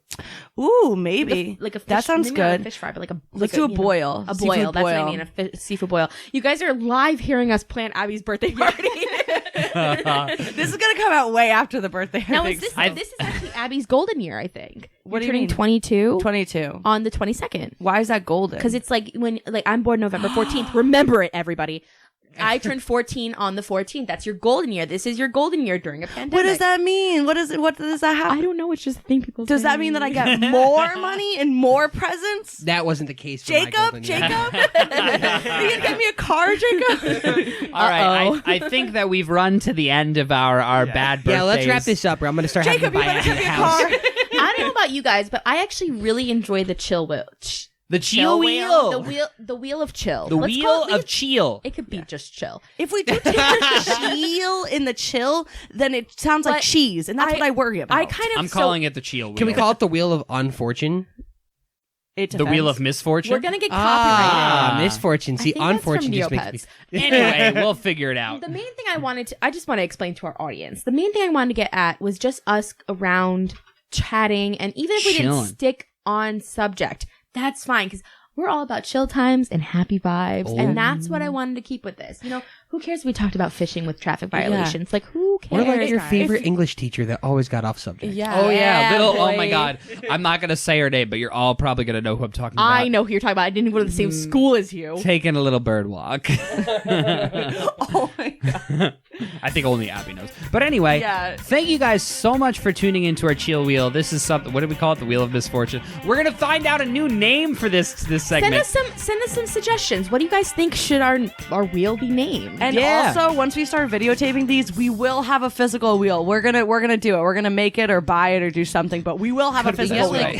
Ooh, maybe. Like a fish, that sounds maybe not good. a fish fry, but like a Let's do a you know, boil. A Seafood boil. That's what I boil. mean. A seafood boil. You guys are live hearing us plan Abby's birthday party. This is going to come out way after the birthday. I Now, think. this is actually Abby's golden year, I think. What do You're you turning mean? 22 22. on the 22nd. Why is that golden? Because it's like I'm born November 14th. Remember it, everybody. I turned 14 on the 14th. That's your golden year. This is your golden year during a pandemic. What does that mean? What does that have? I don't know. It's just a thing people Does say. that mean that I get more money and more presents? That wasn't the case for my Jacob, golden year. Jacob, are you gonna get me a car, Jacob? All right, I think that we've run to the end of our bad birthdays. Yeah, let's wrap this up or I'm going to start Jacob, you having to better buy get me a Abby a house. car. I don't know about you guys, but I actually really enjoy the Cheel Wheel. The Cheel Wheel. The wheel of chill. The Let's wheel call it of Cheel. It could be just chill. If we do Cheel in the chill, then it sounds like But cheese, and that's what I worry about. I kind of I'm calling it the Cheel Wheel. Can we call it the Wheel of Unfortune? it the Wheel of depends. Misfortune? We're gonna get copyrighted. Misfortune. See, I think that's unfortune from just makes me. Neopets. Anyway, we'll figure it out. The main thing I just want to explain to our audience. The main thing I wanted to get at was just us around chatting, and even if we Chilling. didn't stick on subject, that's fine because we're all about chill times and happy vibes, and that's what I wanted to keep with this. You know, who cares if we talked about fishing with traffic violations? Like, who cares? What about your guys? favorite English teacher that always got off subject? Yeah. Oh yeah, little. boy. Oh my God, I'm not gonna say her name, but you're all probably gonna know who I'm talking about. I know who you're talking about. I didn't go to the same school as you. Taking a little bird walk. Oh my god. I think only Abby knows. But anyway, Yeah. thank you guys so much for tuning into our Cheel Wheel. This is something. What do we call it? The Wheel of Misfortune. We're gonna find out a new name for this segment. Send us some suggestions. What do you guys think should our wheel be named? And Yeah. also, once we start videotaping these, we will have a physical wheel. We're gonna do it. We're gonna make it or buy it or do something, but we will have a physical wheel.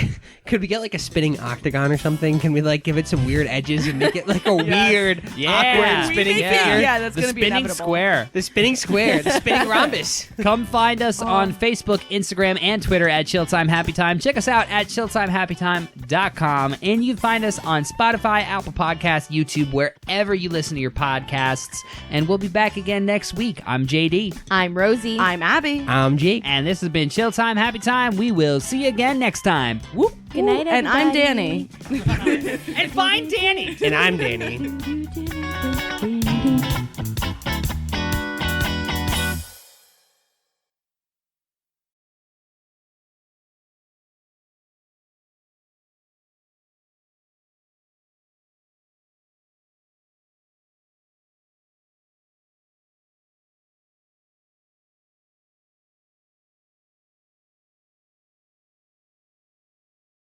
Could we get like a spinning octagon or something? Can we like give it some weird edges and make it like a weird, Yeah. awkward We spinning make it- figure? yeah, that's the gonna be spinning inevitable. square. The spinning square, the spinning rhombus. Come find us on Facebook, Instagram, and Twitter at Chilltime Happy Time. Check us out at chilltimehappytime.com. And you find us on Spotify, Apple Podcasts, YouTube, wherever you listen to your podcasts. And we'll be back again next week. I'm JD. I'm Rosie. I'm Abby. I'm Jake. And this has been Chill Time Happy Time. We will see you again next time. Whoop. Good night, And I'm everybody. Danny. And find Danny. And I'm Danny. Do, do,